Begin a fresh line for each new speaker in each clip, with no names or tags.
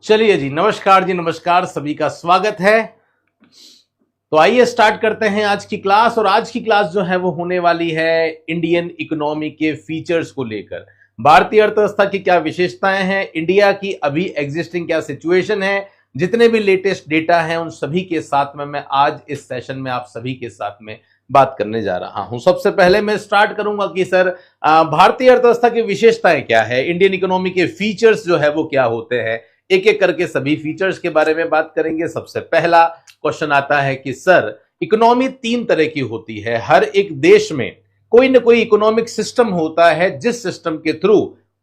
चलिए जी, नमस्कार जी, नमस्कार, सभी का स्वागत है। तो आइए स्टार्ट करते हैं आज की क्लास। और आज की क्लास जो है वो होने वाली है इंडियन इकोनॉमी के फीचर्स को लेकर। भारतीय अर्थव्यवस्था की क्या विशेषताएं हैं, इंडिया की अभी एग्जिस्टिंग क्या सिचुएशन है, जितने भी लेटेस्ट डेटा हैं उन सभी के साथ में मैं आज इस सेशन में आप सभी के साथ में बात करने जा रहा हूं। सबसे पहले मैं स्टार्ट करूंगा कि सर भारतीय अर्थव्यवस्था की विशेषताएं क्या है, इंडियन इकोनॉमी के फीचर्स जो है वो क्या होते हैं, एक एक करके सभी फीचर्स के बारे में बात करेंगे। सबसे पहला क्वेश्चन आता है कि सर इकोनॉमी तीन तरह की होती है। हर एक देश में कोई ना कोई इकोनॉमिक सिस्टम होता है जिस सिस्टम के थ्रू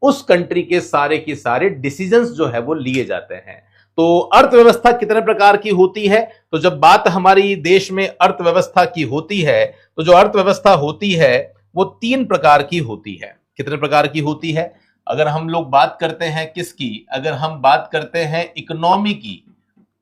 उस कंट्री के सारे डिसीजंस जो है वो लिए जाते हैं। तो अर्थव्यवस्था कितने प्रकार की होती है, तो जब बात हमारी देश में अर्थव्यवस्था की होती है तो जो अर्थव्यवस्था होती है वो तीन प्रकार की होती है। कितने प्रकार की होती है? अगर हम लोग बात करते हैं किसकी, अगर हम बात करते हैं इकोनॉमी की,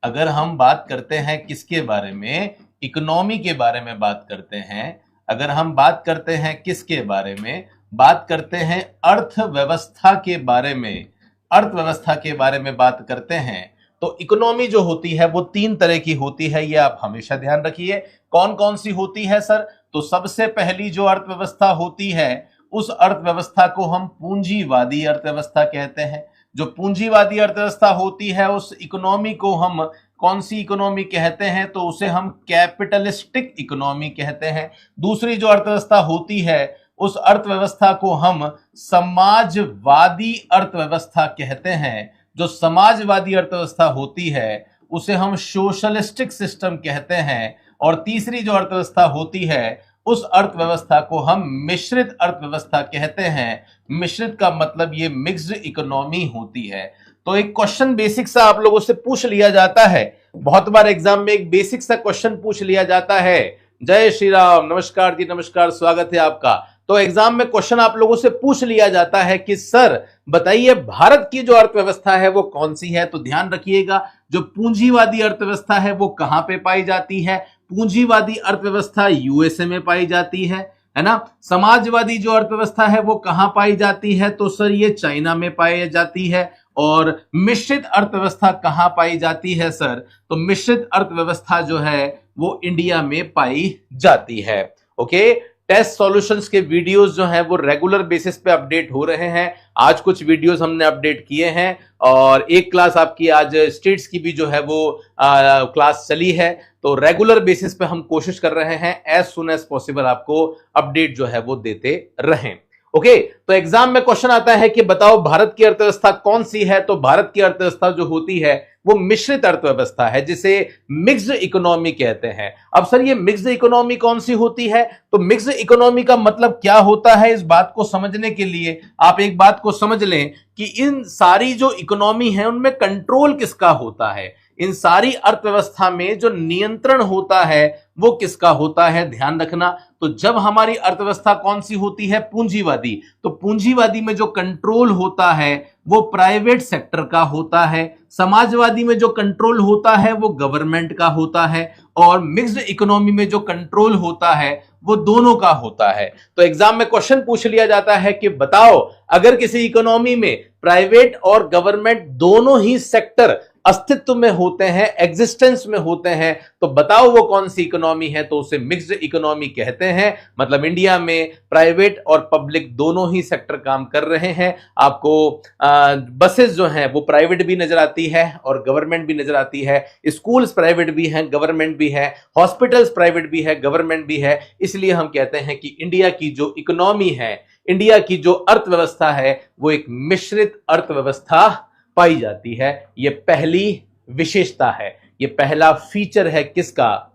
अगर हम बात करते हैं किसके बारे में, इकोनॉमी के बारे में बात करते हैं, अगर हम बात करते हैं किसके बारे में, बात करते हैं अर्थव्यवस्था के बारे में, अर्थव्यवस्था के बारे में बात करते हैं, तो इकोनॉमी जो होती है वो तीन तरह की होती है। ये आप हमेशा ध्यान रखिए। कौन कौन सी होती है सर? तो सबसे पहली जो अर्थव्यवस्था होती है उस अर्थव्यवस्था को हम पूंजीवादी अर्थव्यवस्था कहते हैं। जो पूंजीवादी अर्थव्यवस्था होती है उस इकोनॉमी को हम कौन सी इकोनॉमी कहते हैं? तो उसे हम कैपिटलिस्टिक इकोनॉमी कहते हैं। दूसरी जो अर्थव्यवस्था होती है उस अर्थव्यवस्था को हम समाजवादी अर्थव्यवस्था कहते हैं। जो समाजवादी अर्थव्यवस्था होती है उसे हम सोशलिस्टिक सिस्टम कहते हैं। और तीसरी जो अर्थव्यवस्था होती है उस अर्थव्यवस्था को हम मिश्रित अर्थव्यवस्था कहते हैं। मिश्रित का मतलब ये मिक्स्ड इकोनॉमी होती है। तो एक क्वेश्चन बेसिक सा आप लोगों से पूछ लिया जाता है, बहुत बार एग्जाम में एक बेसिक सा क्वेश्चन पूछ लिया जाता है। जय श्री राम, नमस्कार जी, नमस्कार, स्वागत है आपका। तो एग्जाम में क्वेश्चन आप लोगों से पूछ लिया जाता है कि सर बताइए भारत की जो अर्थव्यवस्था है वो कौन सी है। तो ध्यान रखिएगा, जो पूंजीवादी अर्थव्यवस्था है वो कहां पे पाई जाती है? पूंजीवादी अर्थव्यवस्था यूएसए में पाई जाती है ना। समाजवादी जो अर्थव्यवस्था है वो कहां पाई जाती है? तो सर ये चाइना में पाई जाती है। और मिश्रित अर्थव्यवस्था कहां पाई जाती है सर? तो मिश्रित अर्थव्यवस्था जो है वो इंडिया में पाई जाती है। ओके, टेस्ट सॉल्यूशंस के वीडियोस जो हैं वो रेगुलर बेसिस पे अपडेट हो रहे हैं। आज कुछ वीडियोस हमने अपडेट किए हैं और एक क्लास आपकी आज स्टेट्स की भी जो है वो क्लास चली है। तो रेगुलर बेसिस पे हम कोशिश कर रहे हैं एज सुन एज पॉसिबल आपको अपडेट जो है वो देते रहें। ओके, तो एग्जाम में क्वेश्चन आता है कि बताओ भारत की अर्थव्यवस्था कौन सी है। तो भारत की अर्थव्यवस्था जो होती है वो मिश्रित अर्थव्यवस्था है, जिसे मिक्स्ड इकोनॉमी कहते हैं। अब सर ये मिक्स्ड इकोनॉमी कौन सी होती है? तो मिक्स्ड इकोनॉमी का मतलब क्या होता है, इस बात को समझने के लिए आप एक बात को समझ लें कि इन सारी जो इकोनॉमी है उनमें कंट्रोल किसका होता है। इन सारी अर्थव्यवस्था में जो नियंत्रण होता है वो किसका होता है, ध्यान रखना। तो जब हमारी अर्थव्यवस्था कौन सी होती है? पूंजीवादी। तो पूंजीवादी में जो कंट्रोल होता है वो प्राइवेट सेक्टर का होता है। समाजवादी में जो कंट्रोल होता है वो गवर्नमेंट का होता है। और मिक्स्ड इकोनॉमी में जो कंट्रोल होता है वो दोनों का होता है। तो एग्जाम में क्वेश्चन पूछ लिया जाता है कि बताओ अगर किसी इकोनॉमी में प्राइवेट और गवर्नमेंट दोनों ही सेक्टर अस्तित्व में होते हैं, एग्जिस्टेंस में होते हैं, तो बताओ वो कौन सी इकोनॉमी है? तो उसे मिक्स्ड इकोनॉमी कहते हैं। मतलब इंडिया में प्राइवेट और पब्लिक दोनों ही सेक्टर काम कर रहे हैं। आपको बसेस जो हैं वो प्राइवेट भी नजर आती है और गवर्नमेंट भी नजर आती है। स्कूल्स प्राइवेट भी हैं, गवर्नमेंट भी है। हॉस्पिटल्स प्राइवेट भी है, गवर्नमेंट भी है। इसलिए हम कहते हैं कि इंडिया की जो इकोनॉमी है, इंडिया की जो अर्थव्यवस्था है वो एक मिश्रित अर्थव्यवस्था पाई जाती है। यह पहली विशेषता है, यह पहला फीचर है किसका?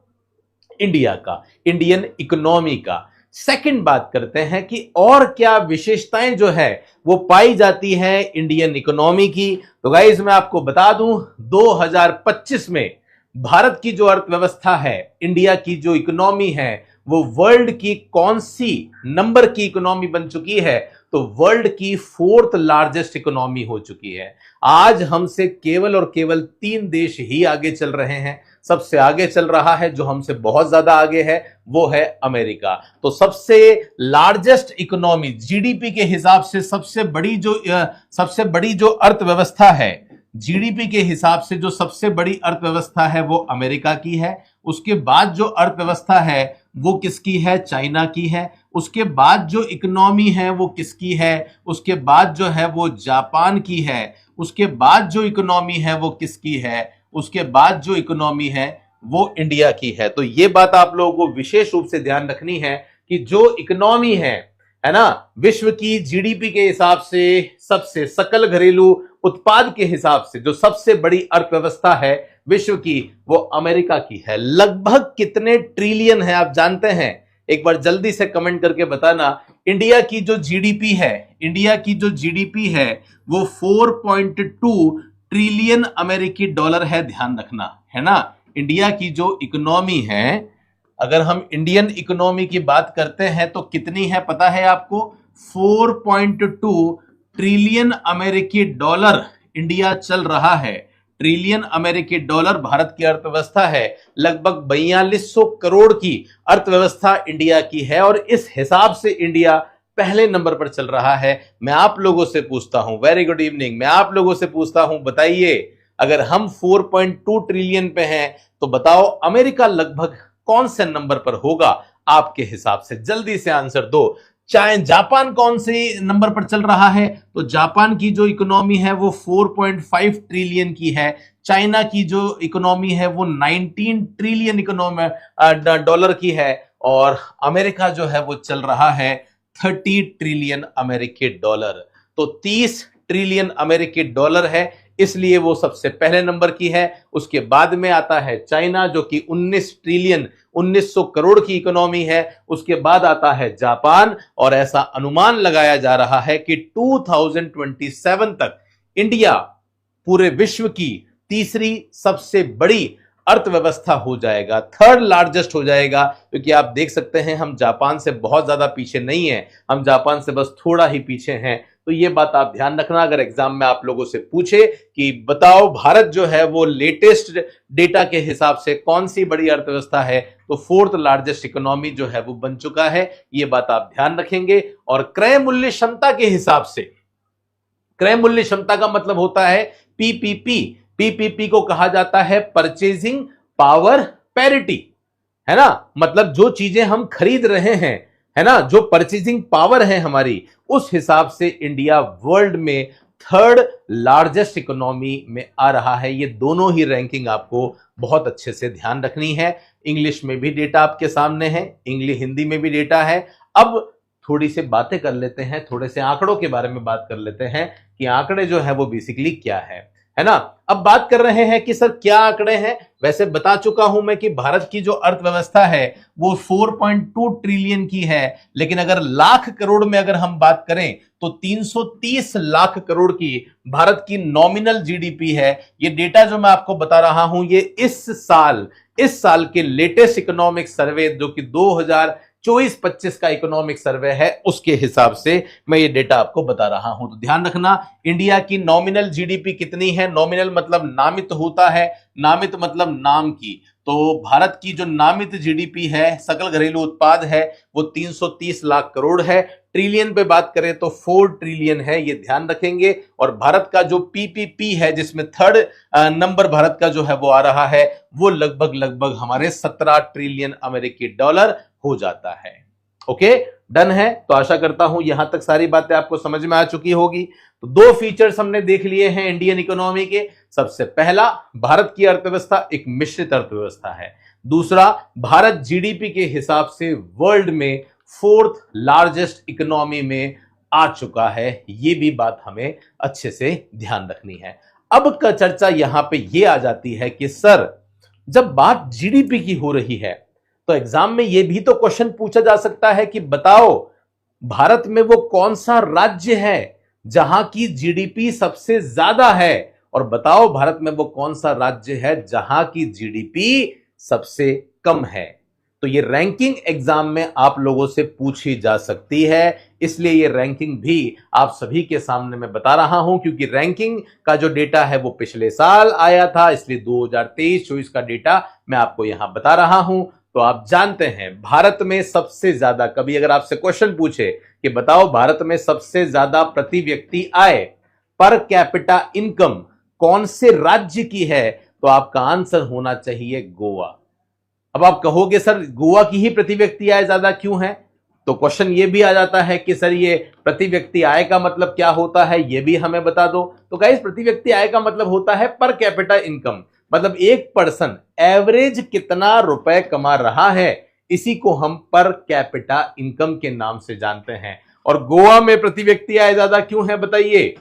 इंडिया का, इंडियन इकोनॉमी का। सेकंड बात करते हैं कि और क्या विशेषताएं जो है वो पाई जाती है इंडियन इकोनॉमी की। तो गाइस मैं आपको बता दूं 2025 में भारत की जो अर्थव्यवस्था है, इंडिया की जो इकोनॉमी है, वो वर्ल्ड की कौन सी नंबर की इकोनॉमी बन चुकी है? तो वर्ल्ड की 4th लार्जेस्ट इकोनॉमी हो चुकी है। आज हमसे केवल और केवल 3 देश ही आगे चल रहे हैं। सबसे आगे चल रहा है, जो हमसे बहुत ज्यादा आगे है, वो है अमेरिका। तो सबसे लार्जेस्ट इकोनॉमी, जीडीपी के हिसाब से सबसे बड़ी जो अर्थव्यवस्था है, जीडीपी के हिसाब से जो सबसे बड़ी अर्थव्यवस्था है वो अमेरिका की है, उसके बाद जो अर्थव्यवस्था है वो किसकी है, चाइना की है, उसके बाद जो इकोनॉमी है वो किसकी है, उसके बाद जो है वो जापान की है, उसके बाद जो इकोनॉमी है वो किसकी है, उसके बाद जो इकोनॉमी है वो इंडिया की है। तो ये बात आप लोगों को विशेष रूप से ध्यान रखनी है कि जो इकोनॉमी है ना, विश्व की जीडीपी के हिसाब से, सबसे सकल घरेलू उत्पाद के हिसाब से जो सबसे बड़ी अर्थव्यवस्था है विश्व की वो अमेरिका की है। लगभग कितने ट्रिलियन है आप जानते हैं? एक बार जल्दी से कमेंट करके बताना। इंडिया की जो जीडीपी है, इंडिया की जो जीडीपी है वो 4.2 ट्रिलियन अमेरिकी डॉलर है, ध्यान रखना, है ना। इंडिया की जो इकोनॉमी है, अगर हम इंडियन इकोनॉमी की बात करते हैं तो कितनी है पता है आपको? 4.2 ट्रिलियन अमेरिकी डॉलर इंडिया चल रहा है। ट्रिलियन अमेरिकी डॉलर भारत की अर्थव्यवस्था है। लगभग 4200 करोड़ की अर्थव्यवस्था इंडिया की है और इस हिसाब से इंडिया पहले नंबर पर चल रहा है। मैं आप लोगों से पूछता हूं, वेरी गुड इवनिंग, मैं आप लोगों से पूछता हूं, बताइए अगर हम 4.2 ट्रिलियन पे हैं तो बताओ अमेरिका लगभग कौन से नंबर पर होगा आपके हिसाब से? जल्दी से आंसर दो। चाहे जापान कौन से नंबर पर चल रहा है? तो जापान की जो इकोनॉमी है वो 4.5 ट्रिलियन की है। चाइना की जो इकोनॉमी है वो 19 ट्रिलियन इकोनॉमी डॉलर की है और अमेरिका जो है वो चल रहा है 30 ट्रिलियन अमेरिकी डॉलर। तो 30 ट्रिलियन अमेरिकी डॉलर है, इसलिए वो सबसे पहले नंबर की है। उसके बाद में आता है चाइना जो कि 19 ट्रिलियन 1900 करोड़ की इकोनॉमी है। उसके बाद आता है जापान और ऐसा अनुमान लगाया जा रहा है कि 2027 तक इंडिया पूरे विश्व की तीसरी सबसे बड़ी अर्थव्यवस्था हो जाएगा, थर्ड लार्जेस्ट हो जाएगा। क्योंकि आप देख सकते हैं हम जापान से बहुत ज्यादा पीछे नहीं है, हम जापान से बस थोड़ा ही पीछे हैं। तो ये बात आप ध्यान रखना। अगर एग्जाम में आप लोगों से पूछे कि बताओ भारत जो है वो लेटेस्ट डेटा के हिसाब से कौन सी बड़ी अर्थव्यवस्था है, तो फोर्थ लार्जेस्ट इकोनॉमी जो है वो बन चुका है। ये बात आप ध्यान रखेंगे। और क्रय मूल्य क्षमता के हिसाब से, क्रय मूल्य क्षमता का मतलब होता है पीपीपी। पीपीपी को कहा जाता है परचेजिंग पावर पैरिटी, है ना। मतलब जो चीजें हम खरीद रहे हैं, है ना, जो परचेजिंग पावर है हमारी, उस हिसाब से इंडिया वर्ल्ड में थर्ड लार्जेस्ट इकोनॉमी में आ रहा है। ये दोनों ही रैंकिंग आपको बहुत अच्छे से ध्यान रखनी है। इंग्लिश में भी डेटा आपके सामने है, इंग्लिश हिंदी में भी डेटा है। अब थोड़ी सी बातें कर लेते हैं, थोड़े से आंकड़ों के बारे में बात कर लेते हैं कि आंकड़े जो है वो बेसिकली क्या है ना। अब बात कर रहे हैं कि सर क्या आंकड़े हैं। वैसे बता चुका हूं मैं कि भारत की जो अर्थव्यवस्था है वो 4.2 ट्रिलियन की है, लेकिन अगर लाख करोड़ में अगर हम बात करें तो 330 लाख करोड़ की भारत की नॉमिनल जीडीपी है। ये डेटा जो मैं आपको बता रहा हूं ये इस साल के लेटेस्ट इकोनॉमिक सर्वे जो कि 2024-25 का इकोनॉमिक सर्वे है उसके हिसाब से मैं ये डेटा आपको बता रहा हूं। तो ध्यान रखना, इंडिया की नॉमिनल जीडीपी कितनी है? नॉमिनल मतलब नामित होता है, नामित मतलब नाम की। तो भारत की जो नामित जीडीपी है, सकल घरेलू उत्पाद है, वो 330 लाख करोड़ है। ट्रिलियन पे बात करें तो 4 ट्रिलियन है, ये ध्यान रखेंगे। और भारत का जो पीपीपी है जिसमें थर्ड नंबर भारत का जो है वो आ रहा है, वो लगभग हमारे 17 ट्रिलियन अमेरिकी डॉलर हो जाता है। ओके, डन है। तो आशा करता हूं यहां तक सारी बातें आपको समझ में आ चुकी होगी। तो दो फीचर्स हमने देख लिए हैं इंडियन इकोनॉमी के। सबसे पहला, भारत की अर्थव्यवस्था एक मिश्रित अर्थव्यवस्था है। दूसरा, भारत जीडीपी के हिसाब से वर्ल्ड में फोर्थ लार्जेस्ट इकोनॉमी में आ चुका है। ये भी बात हमें अच्छे से ध्यान रखनी है। अब का चर्चा यहां पे ये आ जाती है कि सर जब बात जीडीपी की हो रही है तो एग्जाम में यह भी तो क्वेश्चन पूछा जा सकता है कि बताओ भारत में वो कौन सा राज्य है जहां की जीडीपी सबसे ज्यादा है, और बताओ भारत में वो कौन सा राज्य है जहां की जीडीपी सबसे कम है। तो ये रैंकिंग एग्जाम में आप लोगों से पूछी जा सकती है, इसलिए ये रैंकिंग भी आप सभी के सामने मैं बता रहा हूं, क्योंकि रैंकिंग का जो डेटा है वो पिछले साल आया था, इसलिए 2023-24 का डेटा मैं आपको यहां बता रहा हूं। तो आप जानते हैं भारत में सबसे ज्यादा, कभी अगर आपसे क्वेश्चन पूछे कि बताओ भारत में सबसे ज्यादा प्रति व्यक्ति आय, पर कैपिटा इनकम कौन से राज्य की है, तो आपका आंसर होना चाहिए गोवा। अब आप कहोगे सर गोवा की ही प्रति व्यक्ति आय ज्यादा क्यों है, तो क्वेश्चन ये भी आ जाता है कि सर ये प्रति व्यक्ति आय का मतलब क्या होता है, ये भी हमें बता दो। तो गाइस प्रति व्यक्ति आय का मतलब होता है पर कैपिटा इनकम, मतलब एक पर्सन एवरेज कितना रुपए कमा रहा है, इसी को हम पर कैपिटा इनकम के नाम से जानते हैं। और गोवा में प्रति व्यक्ति आय ज्यादा क्यों है बताइए।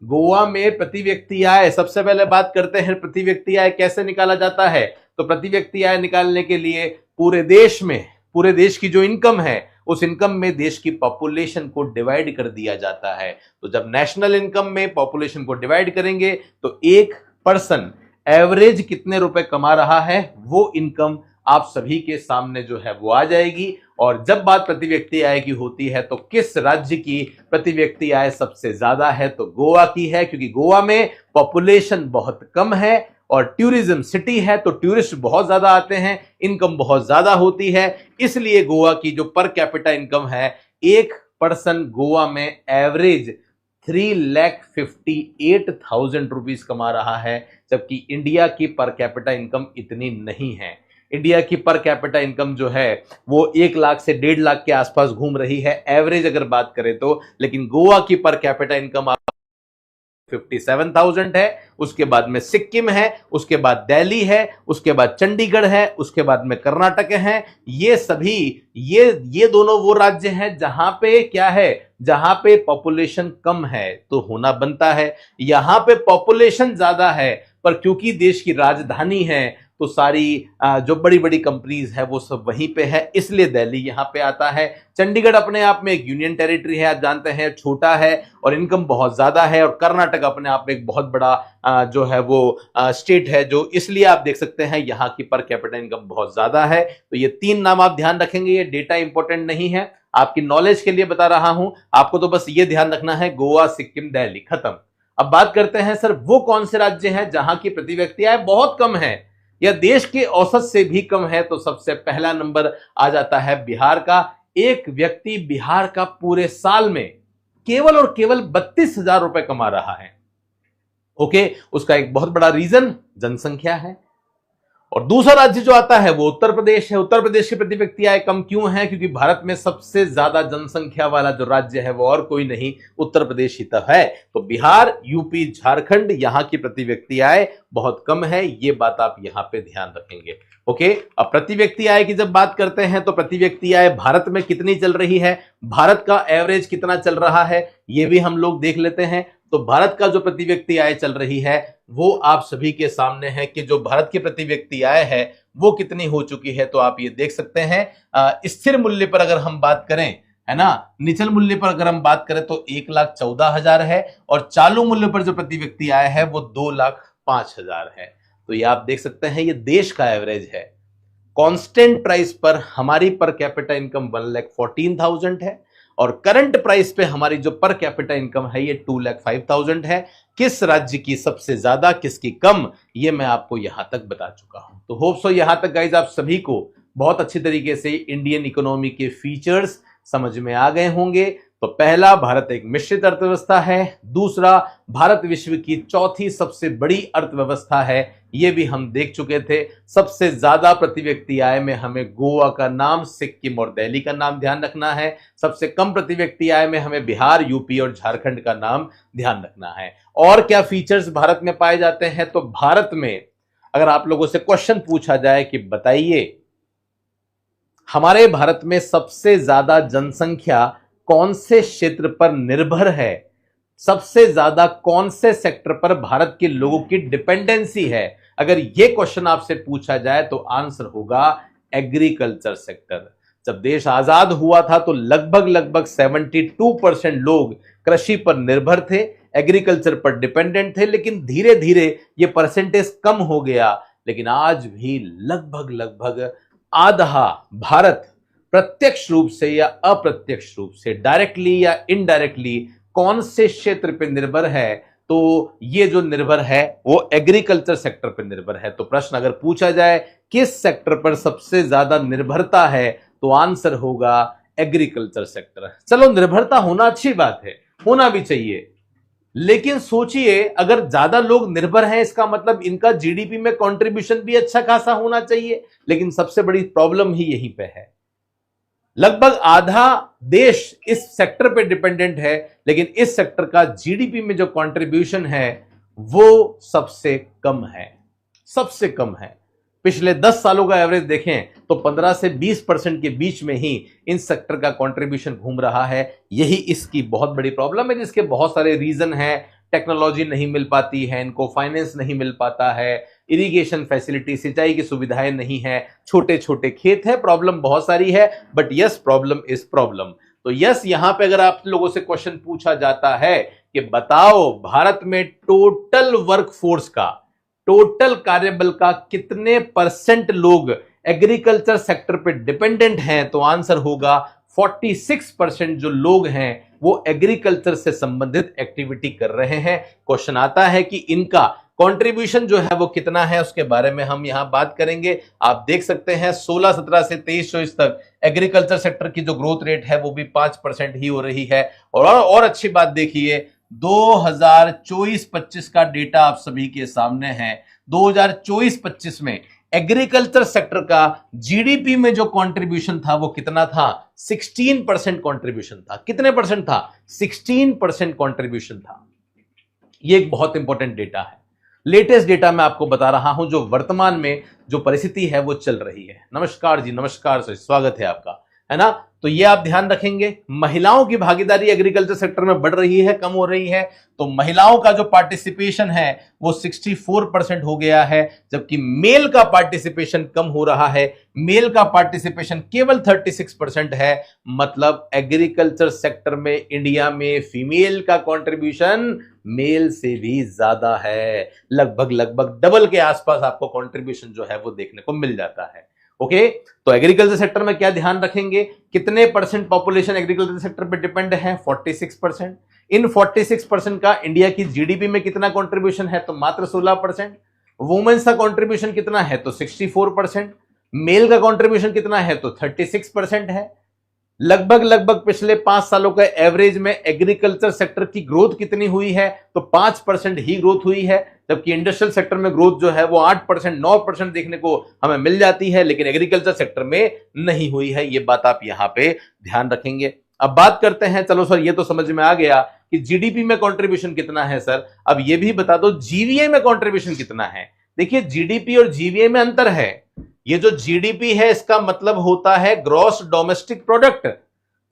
गोवा में प्रति व्यक्ति आय, सबसे पहले बात करते हैं प्रति व्यक्ति आय कैसे निकाला जाता है। तो प्रति व्यक्ति आय निकालने के लिए पूरे देश में, पूरे देश की जो इनकम है उस इनकम में देश की पॉपुलेशन को डिवाइड कर दिया जाता है। तो जब नेशनल इनकम में पॉपुलेशन को डिवाइड करेंगे तो एक पर्सन एवरेज कितने रुपए कमा रहा है वो इनकम आप सभी के सामने जो है वो आ जाएगी। और जब बात प्रति व्यक्ति आय की होती है तो किस राज्य की प्रति व्यक्ति आय सबसे ज्यादा है, तो गोवा की है, क्योंकि गोवा में पॉपुलेशन बहुत कम है और टूरिज्म सिटी है, तो टूरिस्ट बहुत ज्यादा आते हैं, इनकम बहुत ज्यादा होती है, इसलिए गोवा की जो पर कैपिटा इनकम है, एक पर्सन गोवा में एवरेज 3,58,000 रुपीज कमा रहा है, जबकि इंडिया की पर कैपिटा इनकम इतनी नहीं है। इंडिया की पर कैपिटा इनकम जो है वो 1 लाख से 1.5 लाख के आसपास घूम रही है एवरेज अगर बात करें तो, लेकिन गोवा की पर कैपिटा इनकम 57,000 है, उसके बाद में सिक्किम है, उसके बाद दिल्ली है, उसके बाद चंडीगढ़ है, उसके बाद में कर्नाटक है। ये सभी ये दोनों वो राज्य हैं जहां पे क्या है, जहां पे पॉपुलेशन कम है, तो होना बनता है यहां पे पॉपुलेशन ज्यादा है, पर क्योंकि देश की राजधानी है तो सारी जो बड़ी बड़ी कंपनीज है वो सब वहीं पे है, इसलिए दिल्ली यहां पे आता है। चंडीगढ़ अपने आप में एक यूनियन टेरिटरी है, आप जानते हैं, छोटा है और इनकम बहुत ज्यादा है, और कर्नाटक अपने आप में एक बहुत बड़ा जो है वो स्टेट है, जो इसलिए आप देख सकते हैं यहां की पर कैपिटा इनकम बहुत ज्यादा है। तो ये 3 नाम आप ध्यान रखेंगे, ये डेटा इंपॉर्टेंट नहीं है, आपकी नॉलेज के लिए बता रहा हूं, आपको तो बस ये ध्यान रखना है, गोवा, सिक्किम, दिल्ली, खत्म। अब बात करते हैं सर वो कौन से राज्य हैं जहां की प्रति व्यक्ति आय बहुत कम है या देश के औसत से भी कम है, तो सबसे पहला नंबर आ जाता है बिहार का। एक व्यक्ति बिहार का पूरे साल में केवल और केवल 32,000 रुपए कमा रहा है। ओके, उसका एक बहुत बड़ा रीजन जनसंख्या है। और दूसरा राज्य जो आता है वो उत्तर प्रदेश है। उत्तर प्रदेश की प्रति व्यक्ति आय कम क्यों है, क्योंकि भारत में सबसे ज्यादा जनसंख्या वाला जो राज्य है वो और कोई नहीं, उत्तर प्रदेश ही तो है। तो बिहार, यूपी, झारखंड, यहां की प्रति व्यक्ति आय बहुत कम है, ये बात आप यहां पे ध्यान रखेंगे। ओके, अब प्रति व्यक्ति आय की जब बात करते हैं तो प्रति व्यक्ति आय भारत में कितनी चल रही है, भारत का एवरेज कितना चल रहा है, ये भी हम लोग देख लेते हैं। तो भारत का जो प्रति व्यक्ति आय चल रही है वो आप सभी के सामने है कि जो भारत की प्रति व्यक्ति आय है वो कितनी हो चुकी है, तो आप ये देख सकते हैं। स्थिर मूल्य पर अगर हम बात करें, है ना, निचल मूल्य पर अगर हम बात करें तो 1,14,000 है, और चालू मूल्य पर जो प्रति व्यक्ति आय है वो 2,05,000 है। तो ये आप देख सकते हैं, ये देश का एवरेज है। कांस्टेंट प्राइस पर हमारी पर कैपिटा इनकम 1,14,000 है, और करंट प्राइस पे हमारी जो पर कैपिटा इनकम है ये 2,05,000 है। किस राज्य की सबसे ज्यादा, किसकी कम, ये मैं आपको यहां तक बता चुका हूं। तो होप सो यहां तक गाइज आप सभी को बहुत अच्छी तरीके से इंडियन इकोनॉमी के फीचर्स समझ में आ गए होंगे। तो पहला, भारत एक मिश्रित अर्थव्यवस्था है। दूसरा, भारत विश्व की चौथी सबसे बड़ी अर्थव्यवस्था है, ये भी हम देख चुके थे। सबसे ज्यादा प्रति व्यक्ति आय में हमें गोवा का नाम, सिक्किम और दिल्ली का नाम ध्यान रखना है। सबसे कम प्रति व्यक्ति आय में हमें बिहार, यूपी और झारखंड का नाम ध्यान रखना है। और क्या फीचर्स भारत में पाए जाते हैं, तो भारत में अगर आप लोगों से क्वेश्चन पूछा जाए कि बताइए हमारे भारत में सबसे ज्यादा जनसंख्या कौन से क्षेत्र पर निर्भर है, सबसे ज्यादा कौन से सेक्टर पर भारत के लोगों की डिपेंडेंसी है, अगर यह क्वेश्चन आपसे पूछा जाए तो आंसर होगा एग्रीकल्चर सेक्टर। जब देश आजाद हुआ था तो लगभग 72% लोग कृषि पर निर्भर थे, एग्रीकल्चर पर डिपेंडेंट थे, लेकिन धीरे धीरे यह परसेंटेज कम हो गया। लेकिन आज भी लगभग आधा भारत प्रत्यक्ष रूप से या अप्रत्यक्ष रूप से, डायरेक्टली या इनडायरेक्टली, कौन से क्षेत्र पर निर्भर है, तो ये जो निर्भर है वो एग्रीकल्चर सेक्टर पर निर्भर है। तो प्रश्न अगर पूछा जाए किस सेक्टर पर सबसे ज्यादा निर्भरता है, तो आंसर होगा एग्रीकल्चर सेक्टर। चलो, निर्भरता होना अच्छी बात है, होना भी चाहिए, लेकिन सोचिए अगर ज्यादा लोग निर्भर हैं इसका मतलब इनका जीडीपी में कंट्रीब्यूशन भी अच्छा खासा होना चाहिए, लेकिन सबसे बड़ी प्रॉब्लम ही यहीं पे है। लगभग आधा देश इस सेक्टर पे डिपेंडेंट है, लेकिन इस सेक्टर का जीडीपी में जो कंट्रीब्यूशन है वो सबसे कम है, सबसे कम है। पिछले 10 सालों का एवरेज देखें तो 15 से 20% के बीच में ही इन सेक्टर का कंट्रीब्यूशन घूम रहा है। यही इसकी बहुत बड़ी प्रॉब्लम है, जिसके बहुत सारे रीजन हैं। टेक्नोलॉजी नहीं मिल पाती है इनको, फाइनेंस नहीं मिल पाता है, इरिगेशन फैसिलिटी, सिंचाई की सुविधाएं नहीं है, छोटे छोटे खेत है, प्रॉब्लम बहुत सारी है। But yes, problem is problem. तो यस, यहां पे अगर आप लोगों से क्वेश्चन पूछा जाता है कि बताओ भारत में टोटल वर्कफोर्स का, टोटल कार्यबल का कितने परसेंट लोग एग्रीकल्चर सेक्टर पे डिपेंडेंट हैं, तो आंसर होगा 46% जो लोग हैं वो एग्रीकल्चर से संबंधित एक्टिविटी कर रहे हैं। क्वेश्चन आता है कि इनका कंट्रीब्यूशन जो है वो कितना है, उसके बारे में हम यहां बात करेंगे। आप देख सकते हैं 16-17 से 23-24 तक एग्रीकल्चर सेक्टर की जो ग्रोथ रेट है वो भी 5% ही हो रही है। और अच्छी बात देखिए, 2024-25 का डेटा आप सभी के सामने है। 2024-25 में एग्रीकल्चर सेक्टर का जीडीपी में जो कंट्रीब्यूशन था वो कितना था? 16% कंट्रीब्यूशन था। कितने परसेंट था? 16% कंट्रीब्यूशन था। ये एक बहुत इंपॉर्टेंट डेटा है। लेटेस्ट डेटा मैं आपको बता रहा हूं, जो वर्तमान में जो परिस्थिति है वो चल रही है। नमस्कार जी, नमस्कार सर, स्वागत है आपका, है ना। तो ये आप ध्यान रखेंगे, महिलाओं की भागीदारी एग्रीकल्चर सेक्टर में बढ़ रही है, कम हो रही है। तो महिलाओं का जो पार्टिसिपेशन है वो 64% हो गया है, जबकि मेल का पार्टिसिपेशन कम हो रहा है। मेल का पार्टिसिपेशन केवल 36% है। मतलब एग्रीकल्चर सेक्टर में इंडिया में फीमेल का कंट्रीब्यूशन मेल से भी ज्यादा है। लगभग डबल के आसपास आपको कंट्रीब्यूशन जो है वो देखने को मिल जाता है। ओके, तो एग्रीकल्चर सेक्टर में क्या ध्यान रखेंगे, कितने परसेंट पॉपुलेशन एग्रीकल्चर सेक्टर पे डिपेंड है? 46%। इन 46% का इंडिया की जीडीपी में कितना कंट्रीब्यूशन है? तो मात्र 16%। वुमेन्स का कंट्रीब्यूशन कितना है? तो 64%। मेल का कंट्रीब्यूशन कितना है? तो 36% है। लगभग पिछले 5 सालों का एवरेज में एग्रीकल्चर सेक्टर की ग्रोथ कितनी हुई है? तो 5% ही ग्रोथ हुई है, जबकि इंडस्ट्रियल सेक्टर में ग्रोथ जो है वो 8%, 9% देखने को हमें मिल जाती है, लेकिन एग्रीकल्चर सेक्टर में नहीं हुई है। ये बात आप यहां पे ध्यान रखेंगे। अब बात करते हैं, चलो सर ये तो समझ में आ गया कि जीडीपी में कंट्रीब्यूशन कितना है सर, अब ये भी बता दो जीवीए में कंट्रीब्यूशन कितना है। देखिए, जीडीपी और जीवीए में अंतर है। ये जो जीडीपी है इसका मतलब होता है ग्रॉस डोमेस्टिक प्रोडक्ट,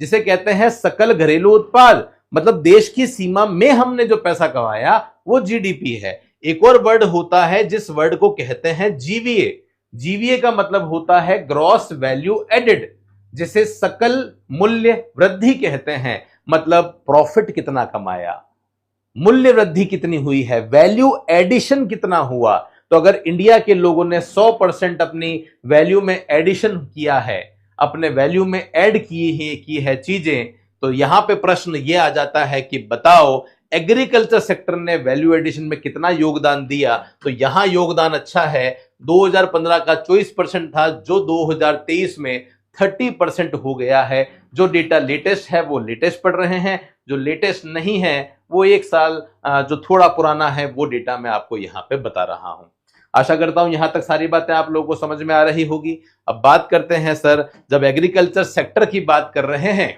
जिसे कहते हैं सकल घरेलू उत्पाद। मतलब देश की सीमा में हमने जो पैसा कमाया वो जीडीपी है। एक और वर्ड होता है जिस वर्ड को कहते हैं जीवीए। जीवीए का मतलब होता है ग्रॉस वैल्यू एडेड, जिसे सकल मूल्य वृद्धि कहते हैं। मतलब प्रॉफिट कितना कमाया, मूल्य वृद्धि कितनी हुई है, वैल्यू एडिशन कितना हुआ। तो अगर इंडिया के लोगों ने 100% अपनी वैल्यू में एडिशन किया है, अपने वैल्यू में ऐड की है चीजें, तो यहां पे प्रश्न ये आ जाता है कि बताओ एग्रीकल्चर सेक्टर ने वैल्यू एडिशन में कितना योगदान दिया। तो यहां योगदान अच्छा है। 2015 का 24% था, जो 2023 में 30% हो गया है। जो डेटा लेटेस्ट है वो लेटेस्ट पढ़ रहे हैं, जो लेटेस्ट नहीं है वो 1 साल जो थोड़ा पुराना है वो डेटा मैं आपको यहां पे बता रहा हूं। आशा करता हूं यहां तक सारी बातें आप लोगों को समझ में आ रही होगी। अब बात करते हैं सर, जब एग्रीकल्चर सेक्टर की बात कर रहे हैं,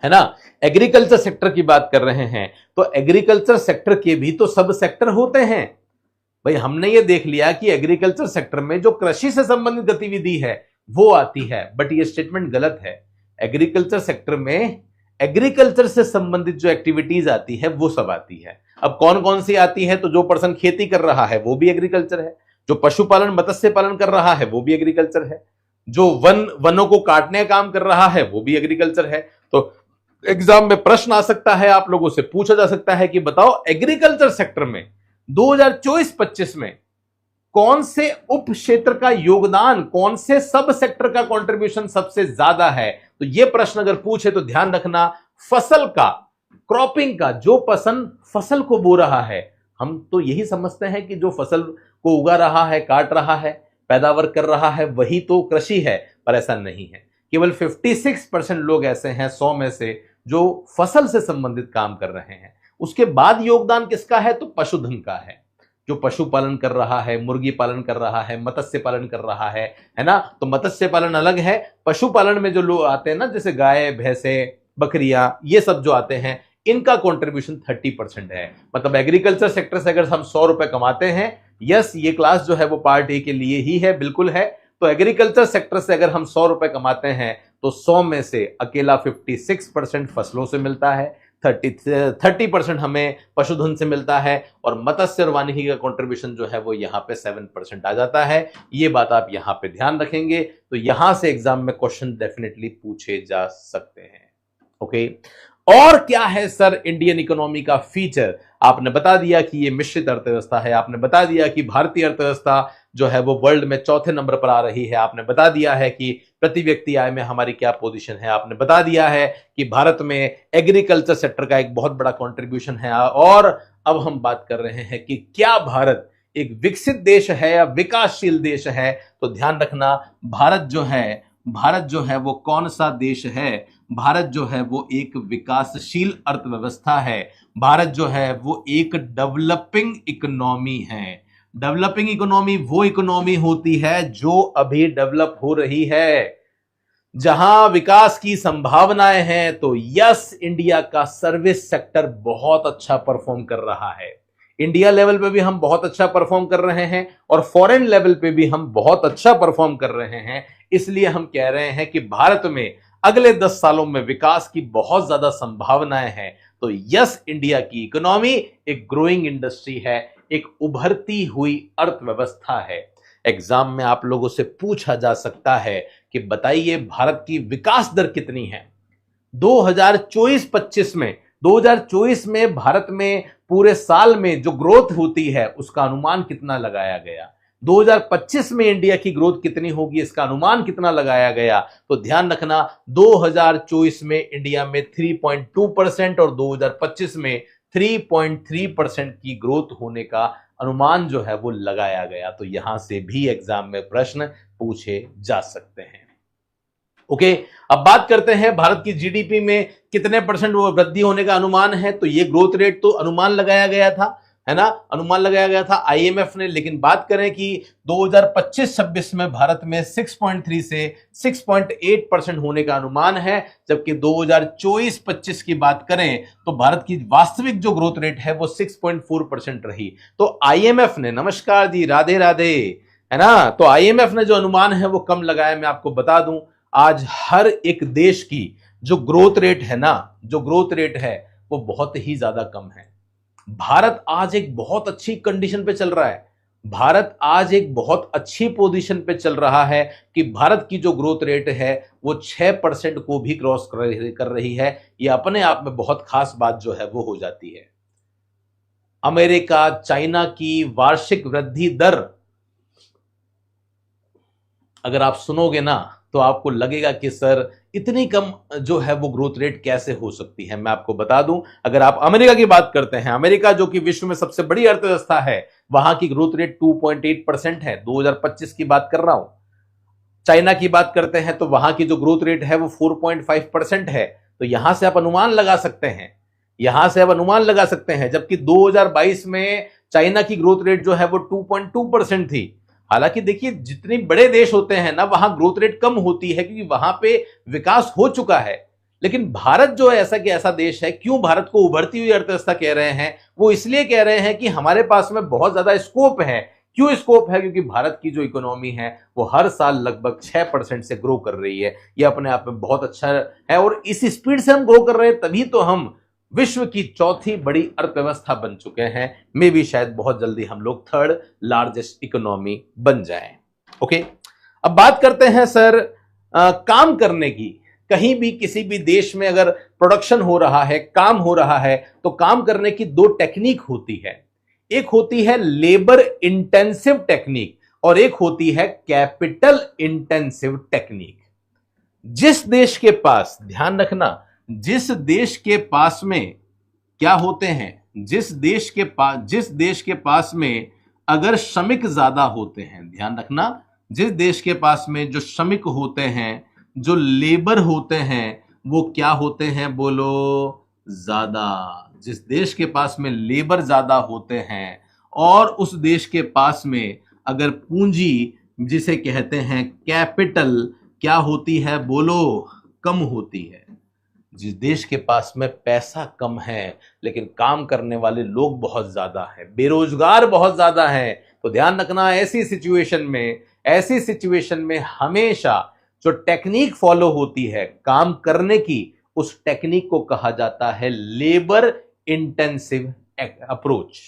है ना, एग्रीकल्चर सेक्टर की बात कर रहे हैं, तो एग्रीकल्चर सेक्टर के भी तो सब सेक्टर होते हैं। भाई हमने ये देख लिया कि एग्रीकल्चर सेक्टर में जो कृषि से संबंधित गतिविधि है वो आती है, बट ये स्टेटमेंट गलत है। एग्रीकल्चर सेक्टर में एग्रीकल्चर से संबंधित जो एक्टिविटीज आती है वो सब आती है। अब कौन कौन सी आती है? तो जो पर्सन खेती कर रहा है वो भी एग्रीकल्चर है, जो पशुपालन मत्स्य पालन कर रहा है वो भी एग्रीकल्चर है, जो वनों को काटने का काम कर रहा है वो भी एग्रीकल्चर है। तो एग्जाम में प्रश्न आ सकता है, आप लोगों से पूछा जा सकता है कि बताओ एग्रीकल्चर सेक्टर में 2024-25 में कौन से उप क्षेत्र का योगदान, कौन से सब सेक्टर का कंट्रीब्यूशन सबसे ज्यादा है। तो यह प्रश्न अगर पूछे तो ध्यान रखना, फसल का, क्रॉपिंग का, जो पर्सन फसल को बो रहा है, हम तो यही समझते हैं कि जो फसल को उगा रहा है, काट रहा है, पैदावार कर रहा है, वही तो कृषि है, पर ऐसा नहीं है। केवल 56% लोग ऐसे हैं 100 में से जो फसल से संबंधित काम कर रहे हैं। उसके बाद योगदान किसका है? तो पशुधन का है। जो पशुपालन कर रहा है, मुर्गी पालन कर रहा है, मत्स्य पालन कर रहा है ना। तो मत्स्य पालन अलग है। पशुपालन में जो लोग आते हैं ना, जैसे गाय, भैंसे, बकरियां, ये सब जो आते हैं, इनका कंट्रीब्यूशन 30% है। मतलब एग्रीकल्चर सेक्टर से अगर हम 100 रुपए कमाते हैं, यस ये क्लास जो है वो पार्ट ए के लिए ही है, बिल्कुल है। तो एग्रीकल्चर सेक्टर से अगर हम 100 रुपए कमाते हैं तो 100 में से अकेला 56% फसलों से मिलता है, 30% हमें पशुधन से मिलता है, और मत्स्य और वानिकी का कंट्रीब्यूशन जो है वो यहां पे 7% आ जाता है। ये बात आप यहां पे ध्यान रखेंगे, तो यहां से एग्जाम में क्वेश्चन डेफिनेटली पूछे जा सकते हैं। ओके, और क्या है सर इंडियन इकोनॉमी का फीचर? आपने बता दिया कि ये मिश्रित अर्थव्यवस्था है, आपने बता दिया कि भारतीय अर्थव्यवस्था जो है वो वर्ल्ड में चौथे नंबर पर आ रही है, आपने बता दिया है कि प्रति व्यक्ति आय में हमारी क्या पोजीशन है, आपने बता दिया है कि भारत में एग्रीकल्चर सेक्टर का एक बहुत बड़ा कंट्रीब्यूशन है, और अब हम बात कर रहे हैं कि क्या भारत एक विकसित देश है या विकासशील देश है। तो ध्यान रखना, भारत जो है वो कौन सा देश है? भारत जो है वो एक विकासशील अर्थव्यवस्था है। भारत जो है वो एक डेवलपिंग इकोनॉमी है। डेवलपिंग इकोनॉमी वो इकोनॉमी होती है जो अभी डेवलप हो रही है, जहां विकास की संभावनाएं हैं। तो यस, इंडिया का सर्विस सेक्टर बहुत अच्छा परफॉर्म कर रहा है। इंडिया लेवल पे भी हम बहुत अच्छा परफॉर्म कर रहे हैं, और फॉरेन लेवल पे भी हम बहुत अच्छा परफॉर्म कर रहे हैं। इसलिए हम कह रहे हैं कि भारत में अगले 10 सालों में विकास की बहुत ज्यादा संभावनाएं हैं। तो यस, इंडिया की इकोनॉमी एक ग्रोइंग इंडस्ट्री है, एक उभरती हुई अर्थव्यवस्था है। एग्जाम में आप लोगों से पूछा जा सकता है कि बताइए भारत की विकास दर कितनी है 2024-25 में। 2024 में भारत में पूरे साल में जो ग्रोथ होती है उसका अनुमान कितना लगाया गया? 2025 में इंडिया की ग्रोथ कितनी होगी, इसका अनुमान कितना लगाया गया? तो ध्यान रखना, 2024 में इंडिया में 3.2% और 2025 में 3.3% की ग्रोथ होने का अनुमान जो है वो लगाया गया। तो यहां से भी एग्जाम में प्रश्न पूछे जा सकते हैं। ओके, अब बात करते हैं भारत की जीडीपी में कितने परसेंट वो वृद्धि होने का अनुमान है। तो ये ग्रोथ रेट तो अनुमान लगाया गया था, है ना, अनुमान लगाया गया था आईएमएफ ने। लेकिन बात करें कि 2025-26 में भारत में 6.3 से 6.8% होने का अनुमान है, जबकि 2024-25 की बात करें तो भारत की वास्तविक जो ग्रोथ रेट है वो 6.4% रही। तो आईएमएफ ने, नमस्कार जी, राधे राधे, है ना, तो आईएमएफ ने जो अनुमान है वो कम लगाया। मैं आपको बता दूं, आज हर एक देश की जो ग्रोथ रेट है ना, जो ग्रोथ रेट है वो बहुत ही ज्यादा कम है। भारत आज एक बहुत अच्छी कंडीशन पे चल रहा है। भारत आज एक बहुत अच्छी पोजीशन पे चल रहा है कि भारत की जो ग्रोथ रेट है वो 6% को भी क्रॉस कर रही है। ये अपने आप में बहुत खास बात जो है वो हो जाती है। अमेरिका, चाइना की वार्षिक वृद्धि दर अगर आप सुनोगे ना तो आपको लगेगा कि सर इतनी कम जो है वो ग्रोथ रेट कैसे हो सकती है। मैं आपको बता दूं, अगर आप अमेरिका की बात करते हैं, अमेरिका जो कि विश्व में सबसे बड़ी अर्थव्यवस्था है, वहां की ग्रोथ रेट 2.8% है, 2025 की बात कर रहा हूं। चाइना की बात करते हैं तो वहां की जो ग्रोथ रेट है वो 4.5% है। तो यहां से आप अनुमान लगा सकते हैं, यहां से आप अनुमान लगा सकते हैं। जबकि 2022 में चाइना की ग्रोथ रेट जो है वो 2.2% थी। हालांकि देखिए, जितने बड़े देश होते हैं ना, वहां ग्रोथ रेट कम होती है क्योंकि वहां पे विकास हो चुका है। लेकिन भारत जो है ऐसा कि ऐसा देश है, क्यों भारत को उभरती हुई अर्थव्यवस्था कह रहे हैं? वो इसलिए कह रहे हैं कि हमारे पास में बहुत ज्यादा स्कोप है। क्यों स्कोप है? क्योंकि भारत की जो इकोनॉमी है वो हर साल लगभग 6% से ग्रो कर रही है। ये अपने आप में बहुत अच्छा है, और इस स्पीड से हम ग्रो कर रहे हैं, तभी तो हम विश्व की चौथी बड़ी अर्थव्यवस्था बन चुके हैं। मे भी शायद बहुत जल्दी हम लोग 3rd लार्जेस्ट इकोनॉमी बन जाएं। ओके, अब बात करते हैं सर काम करने की। कहीं भी किसी भी देश में अगर प्रोडक्शन हो रहा है, काम हो रहा है, तो काम करने की 2 टेक्निक होती है। एक होती है लेबर इंटेंसिव टेक्निक और एक होती है कैपिटल इंटेंसिव टेक्निक। जिस देश के पास, ध्यान रखना, जिस देश के पास में क्या होते हैं, जिस देश के पास में अगर श्रमिक ज्यादा होते हैं, ध्यान रखना, जिस देश के पास में जो श्रमिक होते हैं, जो लेबर होते हैं, वो क्या होते हैं? बोलो, ज्यादा। जिस देश के पास में लेबर ज्यादा होते हैं और उस देश के पास में अगर पूंजी जिसे कहते हैं कैपिटल क्या होती है बोलो, कम होती है। जिस देश के पास में पैसा कम है लेकिन काम करने वाले लोग बहुत ज्यादा हैं, बेरोजगार बहुत ज्यादा हैं, तो ध्यान रखना ऐसी सिचुएशन में हमेशा जो टेक्निक फॉलो होती है काम करने की, उस टेक्निक को कहा जाता है लेबर इंटेंसिव अप्रोच,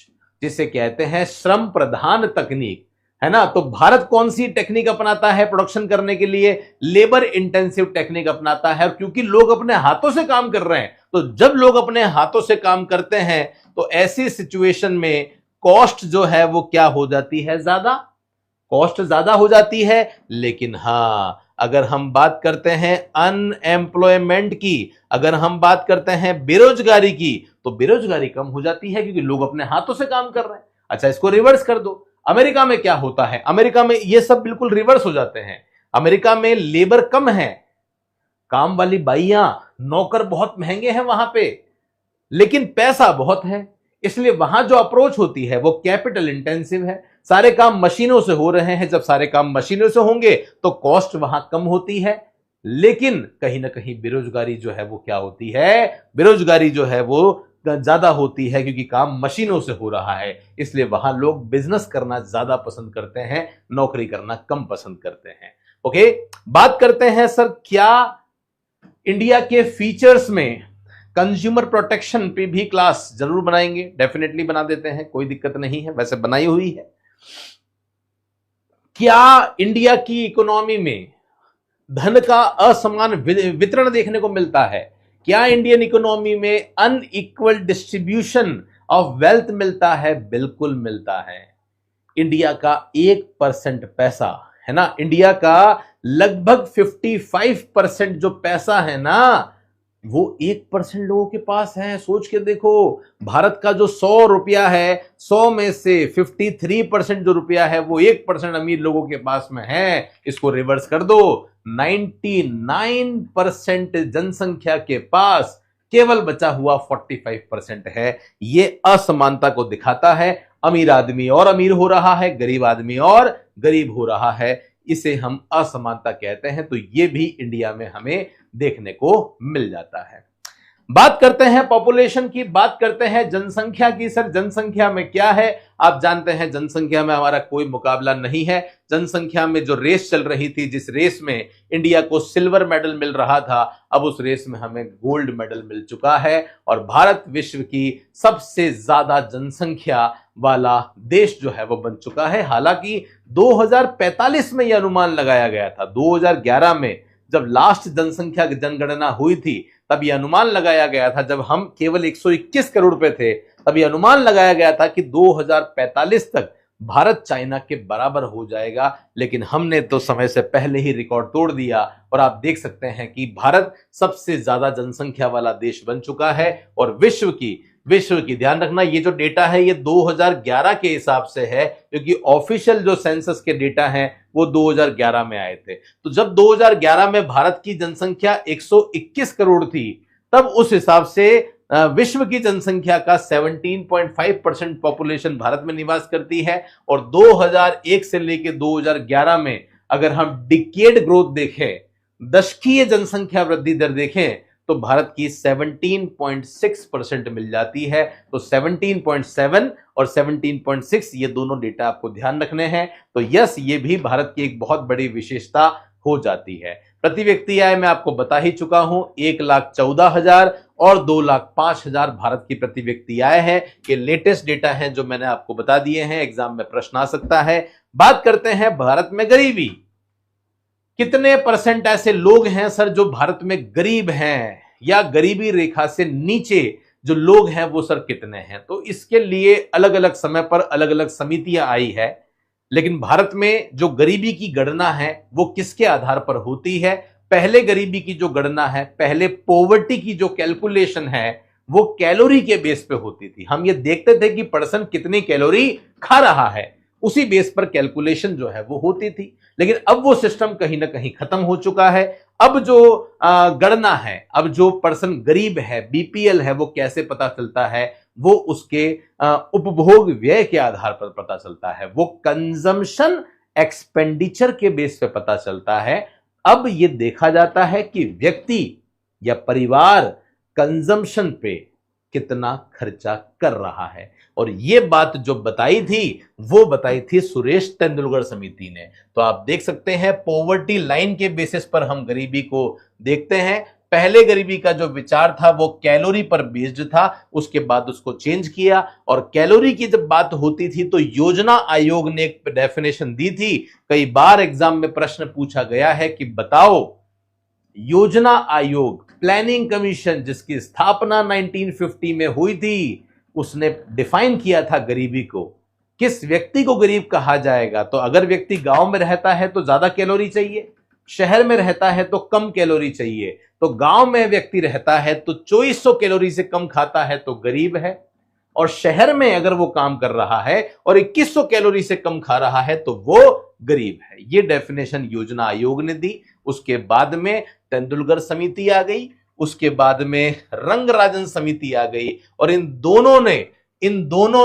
जिसे कहते हैं श्रम प्रधान तकनीक, है ना। तो भारत कौन सी टेक्निक अपनाता है प्रोडक्शन करने के लिए? लेबर इंटेंसिव टेक्निक अपनाता है। क्योंकि लोग अपने हाथों से काम कर रहे हैं, तो जब लोग अपने हाथों से काम करते हैं तो ऐसी सिचुएशन में कॉस्ट जो है वो क्या हो जाती है? कॉस्ट ज्यादा हो जाती है। लेकिन हां, अगर हम बात करते हैं अनएम्प्लॉयमेंट की, अगर हम बात करते हैं बेरोजगारी की, तो बेरोजगारी कम हो जाती है क्योंकि लोग अपने हाथों से काम कर रहे हैं। अच्छा, इसको रिवर्स कर दो। अमेरिका में क्या होता है? अमेरिका में ये सब बिल्कुल रिवर्स हो जाते हैं। अमेरिका में लेबर कम है, काम वाली बाइयां, नौकर बहुत महंगे हैं वहां पे, लेकिन पैसा बहुत है, इसलिए वहां जो अप्रोच होती है वो कैपिटल इंटेंसिव है। सारे काम मशीनों से हो रहे हैं। जब सारे काम मशीनों से होंगे तो कॉस्ट वहां कम होती है, लेकिन कहीं ना कहीं बेरोजगारी जो है वो क्या होती है? बेरोजगारी जो है वो ज्यादा होती है क्योंकि काम मशीनों से हो रहा है। इसलिए वहां लोग बिजनेस करना ज्यादा पसंद करते हैं, नौकरी करना कम पसंद करते हैं। ओके, बात करते हैं सर क्या इंडिया के फीचर्स में कंज्यूमर प्रोटेक्शन पे भी क्लास जरूर बनाएंगे। डेफिनेटली बना देते हैं, कोई दिक्कत नहीं है, वैसे बनाई हुई है। क्या इंडिया की इकोनॉमी में धन का असमान वितरण देखने को मिलता है? क्या इंडियन इकोनॉमी में अनइक्वल डिस्ट्रीब्यूशन ऑफ वेल्थ मिलता है? बिल्कुल मिलता है। इंडिया का 1% पैसा है ना, इंडिया का लगभग 55% जो पैसा है ना, वो 1% लोगों के पास है। सोच के देखो, भारत का जो 100 रुपया है, 100 में से 53% जो रुपया है वो 1% अमीर लोगों के पास में है। इसको रिवर्स कर दो, 99% जनसंख्या के पास केवल बचा हुआ 45% है। ये असमानता को दिखाता है। अमीर आदमी और अमीर हो रहा है, गरीब आदमी और गरीब हो रहा है। इसे हम असमानता कहते हैं। तो ये भी इंडिया में हमें देखने को मिल जाता है। बात करते हैं पॉपुलेशन की, बात करते हैं जनसंख्या की। सर जनसंख्या में क्या है? आप जानते हैं जनसंख्या में हमारा कोई मुकाबला नहीं है। जनसंख्या में जो रेस चल रही थी, जिस रेस में इंडिया को सिल्वर मेडल मिल रहा था, अब उस रेस में हमें गोल्ड मेडल मिल चुका है और भारत विश्व की सबसे ज्यादा जनसंख्या वाला देश जो है वो बन चुका है। हालांकि 2045 में यह अनुमान लगाया गया था, 2011 में जब लास्ट जनसंख्या जनगणना हुई थी तब यह अनुमान लगाया गया था, जब हम केवल 121 करोड़ पे थे, तब यह अनुमान लगाया गया था कि 2045 तक भारत चाइना के बराबर हो जाएगा। लेकिन हमने तो समय से पहले ही रिकॉर्ड तोड़ दिया और आप देख सकते हैं कि भारत सबसे ज्यादा जनसंख्या वाला देश बन चुका है। और विश्व की ध्यान रखना, ये जो डेटा है ये 2011 के हिसाब से है, क्योंकि ऑफिशियल जो सेंसस के डेटा हैं वो 2011 में आए थे। तो जब 2011 में भारत की जनसंख्या 121 करोड़ थी, तब उस हिसाब से विश्व की जनसंख्या का 17.5% पॉपुलेशन भारत में निवास करती है। और 2001 से लेकर 2011 में अगर हम डिकेड ग्रोथ देखें, दशकीय जनसंख्या वृद्धि दर देखें, तो भारत की 17.6% मिल जाती है। तो 17.7 और 17.6 ये दोनों डेटा आपको ध्यान रखने हैं। तो यस, ये भी भारत की एक बहुत बड़ी विशेषता हो जाती है। प्रति व्यक्ति आय मैं आपको बता ही चुका हूं, 1,14,000 और 2,05,000 भारत की प्रति व्यक्ति आय है। ये लेटेस्ट डेटा है जो मैंने आपको बता दिए हैं, एग्जाम में प्रश्न आ सकता है। बात करते हैं भारत में गरीबी। कितने परसेंट ऐसे लोग हैं सर जो भारत में गरीब हैं, या गरीबी रेखा से नीचे जो लोग हैं वो सर कितने हैं? तो इसके लिए अलग अलग समय पर अलग अलग समितियां आई है, लेकिन भारत में जो गरीबी की गणना है वो किसके आधार पर होती है? पहले गरीबी की जो गणना है, पहले पॉवर्टी की जो कैलकुलेशन है वो कैलोरी के बेस पे होती थी। हम ये देखते थे कि पर्सन कितनी कैलोरी खा रहा है, उसी बेस पर कैलकुलेशन जो है वो होती थी। लेकिन अब वो सिस्टम कहीं ना कहीं खत्म हो चुका है। अब जो गणना है, अब जो पर्सन गरीब है, बीपीएल है, वो कैसे पता चलता है? वो उसके उपभोग व्यय के आधार पर पता चलता है, वो कंजम्पशन एक्सपेंडिचर के बेस पे पता चलता है। अब ये देखा जाता है कि व्यक्ति या परिवार कंजम्पशन पे कितना खर्चा कर रहा है। और ये बात जो बताई थी वो बताई थी सुरेश तेंदुलकर समिति ने। तो आप देख सकते हैं पॉवर्टी लाइन के बेसिस पर हम गरीबी को देखते हैं। पहले गरीबी का जो विचार था वो कैलोरी पर बेस्ड था, उसके बाद उसको चेंज किया। और कैलोरी की जब बात होती थी तो योजना आयोग ने एक डेफिनेशन दी थी। कई बार एग्जाम में प्रश्न पूछा गया है कि बताओ, योजना आयोग, प्लानिंग कमीशन जिसकी स्थापना 1950 में हुई थी, उसने डिफाइन किया था गरीबी को। किस व्यक्ति को गरीब कहा जाएगा? तो अगर व्यक्ति गांव में रहता है तो ज्यादा कैलोरी चाहिए, शहर में रहता है तो कम कैलोरी चाहिए। तो गांव में व्यक्ति रहता है तो 2400 कैलोरी से कम खाता है तो गरीब है, और शहर में अगर वो काम कर रहा है और 2100 कैलोरी से कम खा रहा है तो वो गरीब है। ये डेफिनेशन योजना आयोग ने दी। उसके बाद में तेंदुलकर समिति आ गई, उसके बाद में रंगराजन समिति आ गई, और इन दोनों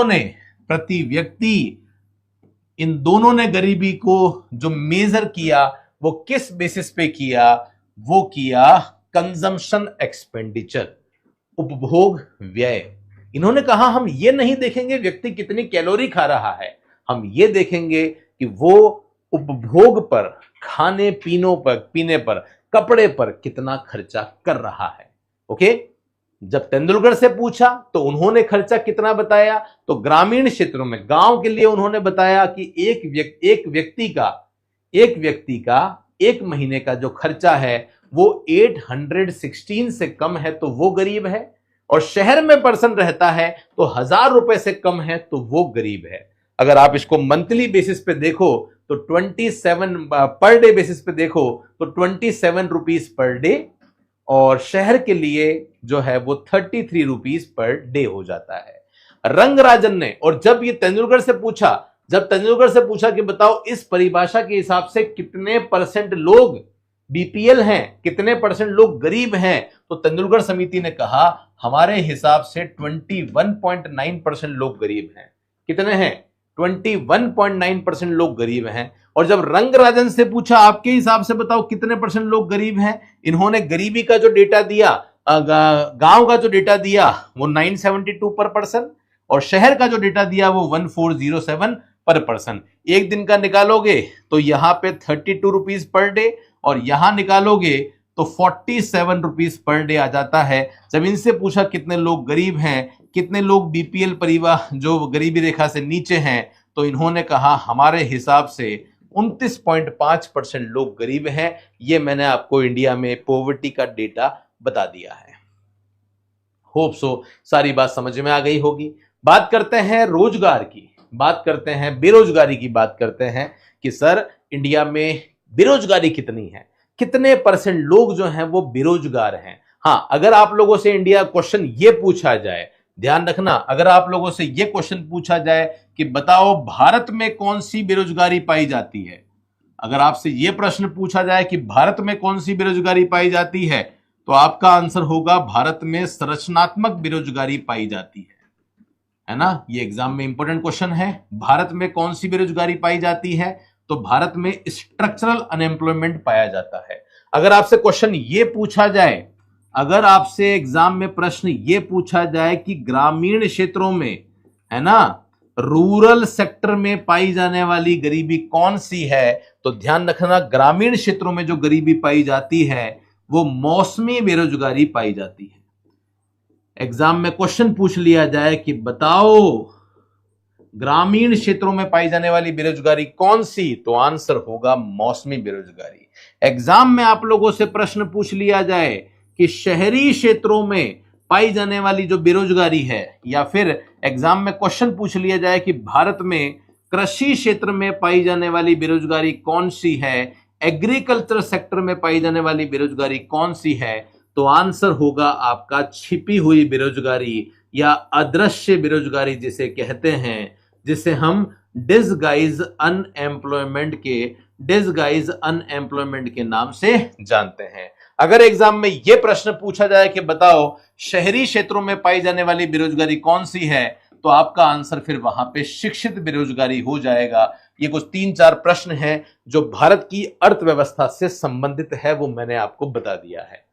ने प्रति व्यक्ति, इन दोनों ने गरीबी को जो मेजर किया वो किस बेसिस पे किया? वो किया कंजम्पशन एक्सपेंडिचर, उपभोग व्यय। इन्होंने कहा हम ये नहीं देखेंगे व्यक्ति कितनी कैलोरी खा रहा है, हम ये देखेंगे कि वो उपभोग पर, खाने पीने पर, कपड़े पर कितना खर्चा कर रहा है। ओके, जब तेंदुलकर से पूछा तो उन्होंने खर्चा कितना बताया? तो ग्रामीण क्षेत्रों में, गांव के लिए उन्होंने बताया कि एक व्यक्ति का एक महीने का जो खर्चा है वो 816 से कम है तो वो गरीब है, और शहर में पर्सन रहता है तो 1000 रुपए से कम है तो वो गरीब है। अगर आप इसको मंथली बेसिस पे देखो तो 27 पर डे बेसिस पे देखो तो 27 रुपीज पर डे, और शहर के लिए जो है वो 33 रुपीज पर डे हो जाता है। रंगराजन ने, और जब तेंदुलकर से पूछा कि बताओ इस परिभाषा के हिसाब से कितने परसेंट लोग बीपीएल हैं, कितने परसेंट लोग गरीब हैं, तो तेंदुलकर समिति ने कहा हमारे हिसाब से 21.9% लोग गरीब हैं। कितने हैं? 21.9% लोग गरीब हैं। और जब रंगराजन से पूछा आपके हिसाब से बताओ कितने परसेंट लोग गरीब हैं, इन्होंने गरीबी का जो डेटा दिया, गांव का जो डेटा दिया वो 972 पर पर्सन, और शहर का जो डेटा दिया वो 1407 पर पर्सन। एक दिन का निकालोगे तो यहां पे 32 रुपीज पर डे, और यहां निकालोगे तो 47 रुपीज पर डे आ जाता है। जब इनसे पूछा कितने लोग गरीब हैं, कितने लोग बीपीएल परिवार जो गरीबी रेखा से नीचे हैं, तो इन्होंने कहा हमारे हिसाब से 29.5% लोग गरीब हैं। ये मैंने आपको इंडिया में पॉवर्टी का डेटा बता दिया है। होप सो सारी बात समझ में आ गई होगी। बात करते हैं रोजगार की, बात करते हैं बेरोजगारी की, बात करते हैं कि सर इंडिया में बेरोजगारी कितनी है, कितने परसेंट लोग जो हैं वो बेरोजगार हैं। हाँ, अगर आप लोगों से इंडिया क्वेश्चन ये पूछा जाए, ध्यान रखना, अगर आप लोगों से ये क्वेश्चन पूछा जाए कि बताओ भारत में कौन सी बेरोजगारी पाई जाती है, अगर आपसे ये प्रश्न पूछा जाए कि भारत में कौन सी बेरोजगारी पाई जाती है, तो आपका आंसर होगा भारत में संरचनात्मक बेरोजगारी पाई जाती है ना। ये एग्जाम में इंपॉर्टेंट क्वेश्चन है। भारत में कौन सी बेरोजगारी पाई जाती है? तो भारत में स्ट्रक्चरल अनएम्प्लॉयमेंट पाया जाता है। अगर आपसे क्वेश्चन ये पूछा जाए, अगर आपसे एग्जाम में प्रश्न ये पूछा जाए कि ग्रामीण क्षेत्रों में, है ना, रूरल सेक्टर में पाई जाने वाली गरीबी कौन सी है, तो ध्यान रखना ग्रामीण क्षेत्रों में जो गरीबी पाई जाती है वो मौसमी बेरोजगारी पाई जाती है। एग्जाम में क्वेश्चन पूछ लिया जाए कि बताओ ग्रामीण क्षेत्रों में पाई जाने वाली बेरोजगारी कौन सी, तो आंसर होगा मौसमी बेरोजगारी। एग्जाम में आप लोगों से प्रश्न पूछ लिया जाए कि शहरी क्षेत्रों में पाई जाने वाली जो बेरोजगारी है, या फिर एग्जाम में क्वेश्चन पूछ लिया जाए कि भारत में कृषि क्षेत्र में पाई जाने वाली बेरोजगारी कौन सी है, एग्रीकल्चर सेक्टर में पाई जाने वाली बेरोजगारी कौन सी है, तो आंसर होगा आपका छिपी हुई बेरोजगारी या अदृश्य बेरोजगारी जिसे कहते हैं, जिसे हम डिसगाइज अनएम्प्लॉयमेंट के नाम से जानते हैं। अगर एग्जाम में यह प्रश्न पूछा जाए कि बताओ शहरी क्षेत्रों में पाई जाने वाली बेरोजगारी कौन सी है, तो आपका आंसर फिर वहां पे शिक्षित बेरोजगारी हो जाएगा। ये कुछ 3-4 प्रश्न हैं जो भारत की अर्थव्यवस्था से संबंधित है, वो मैंने आपको बता दिया है।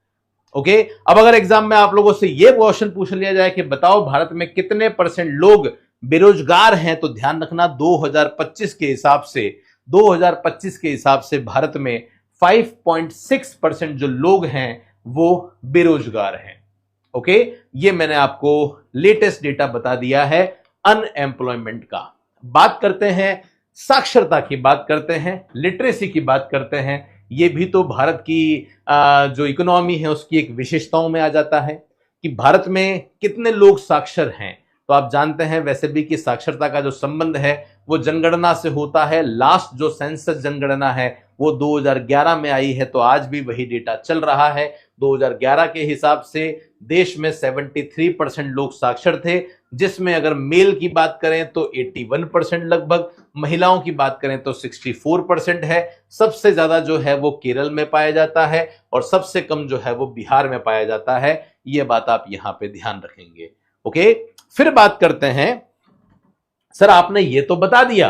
ओके, अब अगर एग्जाम में आप लोगों से यह क्वेश्चन पूछ लिया जाए कि बताओ भारत में कितने % लोग बेरोजगार हैं, तो ध्यान रखना 2025 के हिसाब से भारत में 5.6% जो लोग हैं वो बेरोजगार हैं। ओके, ये मैंने आपको लेटेस्ट डेटा बता दिया है अनएम्प्लॉयमेंट का। बात करते हैं साक्षरता की, बात करते हैं लिटरेसी की, बात करते हैं। ये भी तो भारत की जो इकोनॉमी है उसकी एक विशेषताओं में आ जाता है कि भारत में कितने लोग साक्षर हैं। तो आप जानते हैं वैसे भी कि साक्षरता का जो संबंध है वो जनगणना से होता है। लास्ट जो सेंसस जनगणना है वो 2011 में आई है, तो आज भी वही डेटा चल रहा है। 2011 के हिसाब से देश में 73% लोग साक्षर थे, जिसमें अगर मेल की बात करें तो 81% लगभग, महिलाओं की बात करें तो 64% है। सबसे ज्यादा जो है वो केरल में पाया जाता है और सबसे कम जो है वो बिहार में पाया जाता है। ये बात आप यहां पे ध्यान रखेंगे। ओके, फिर बात करते हैं, सर आपने ये तो बता दिया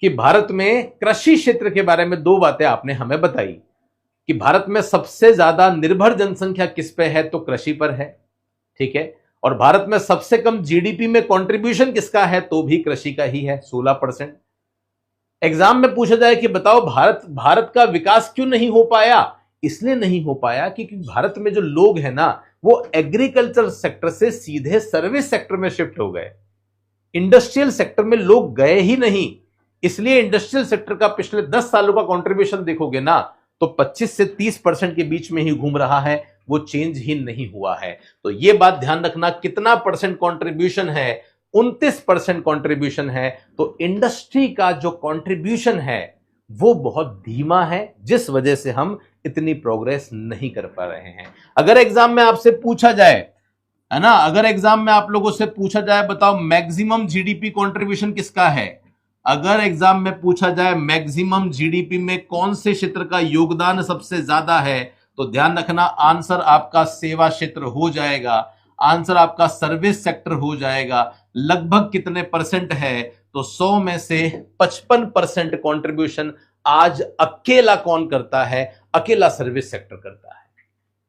कि भारत में कृषि क्षेत्र के बारे में 2 बातें आपने हमें बताई कि भारत में सबसे ज्यादा निर्भर जनसंख्या किस पे है, तो कृषि पर है, ठीक है। और भारत में सबसे कम जीडीपी में कंट्रीब्यूशन किसका है, तो भी कृषि का ही है, 16%। एग्जाम में पूछा जाए कि बताओ भारत का विकास क्यों नहीं हो पाया, इसलिए नहीं हो पाया क्योंकि भारत में जो लोग हैं ना वो एग्रीकल्चर सेक्टर से सीधे सर्विस सेक्टर में शिफ्ट हो गए, इंडस्ट्रियल सेक्टर में लोग गए ही नहीं। इसलिए इंडस्ट्रियल सेक्टर का पिछले 10 सालों का कंट्रीब्यूशन देखोगे ना तो 25 से 30% के बीच में ही घूम रहा है, वो चेंज ही नहीं हुआ है। तो ये बात ध्यान रखना, कितना % कंट्रीब्यूशन है, 29% कंट्रीब्यूशन है। तो इंडस्ट्री का जो कंट्रीब्यूशन है वो बहुत धीमा है, जिस वजह से हम इतनी प्रोग्रेस नहीं कर पा रहे हैं। अगर एग्जाम में आपसे पूछा जाए, है ना, अगर एग्जाम में आप लोगों से पूछा जाए बताओ मैक्सिमम जीडीपी कंट्रीब्यूशन किसका है, अगर एग्जाम में पूछा जाए मैक्सिमम जीडीपी में कौन से क्षेत्र का योगदान सबसे ज्यादा है, तो ध्यान रखना आंसर आपका सेवा क्षेत्र हो जाएगा, आंसर आपका सर्विस सेक्टर हो जाएगा। लगभग कितने % है, तो 100 में से 55% कंट्रीब्यूशन आज अकेला कौन करता है, अकेला सर्विस सेक्टर करता है।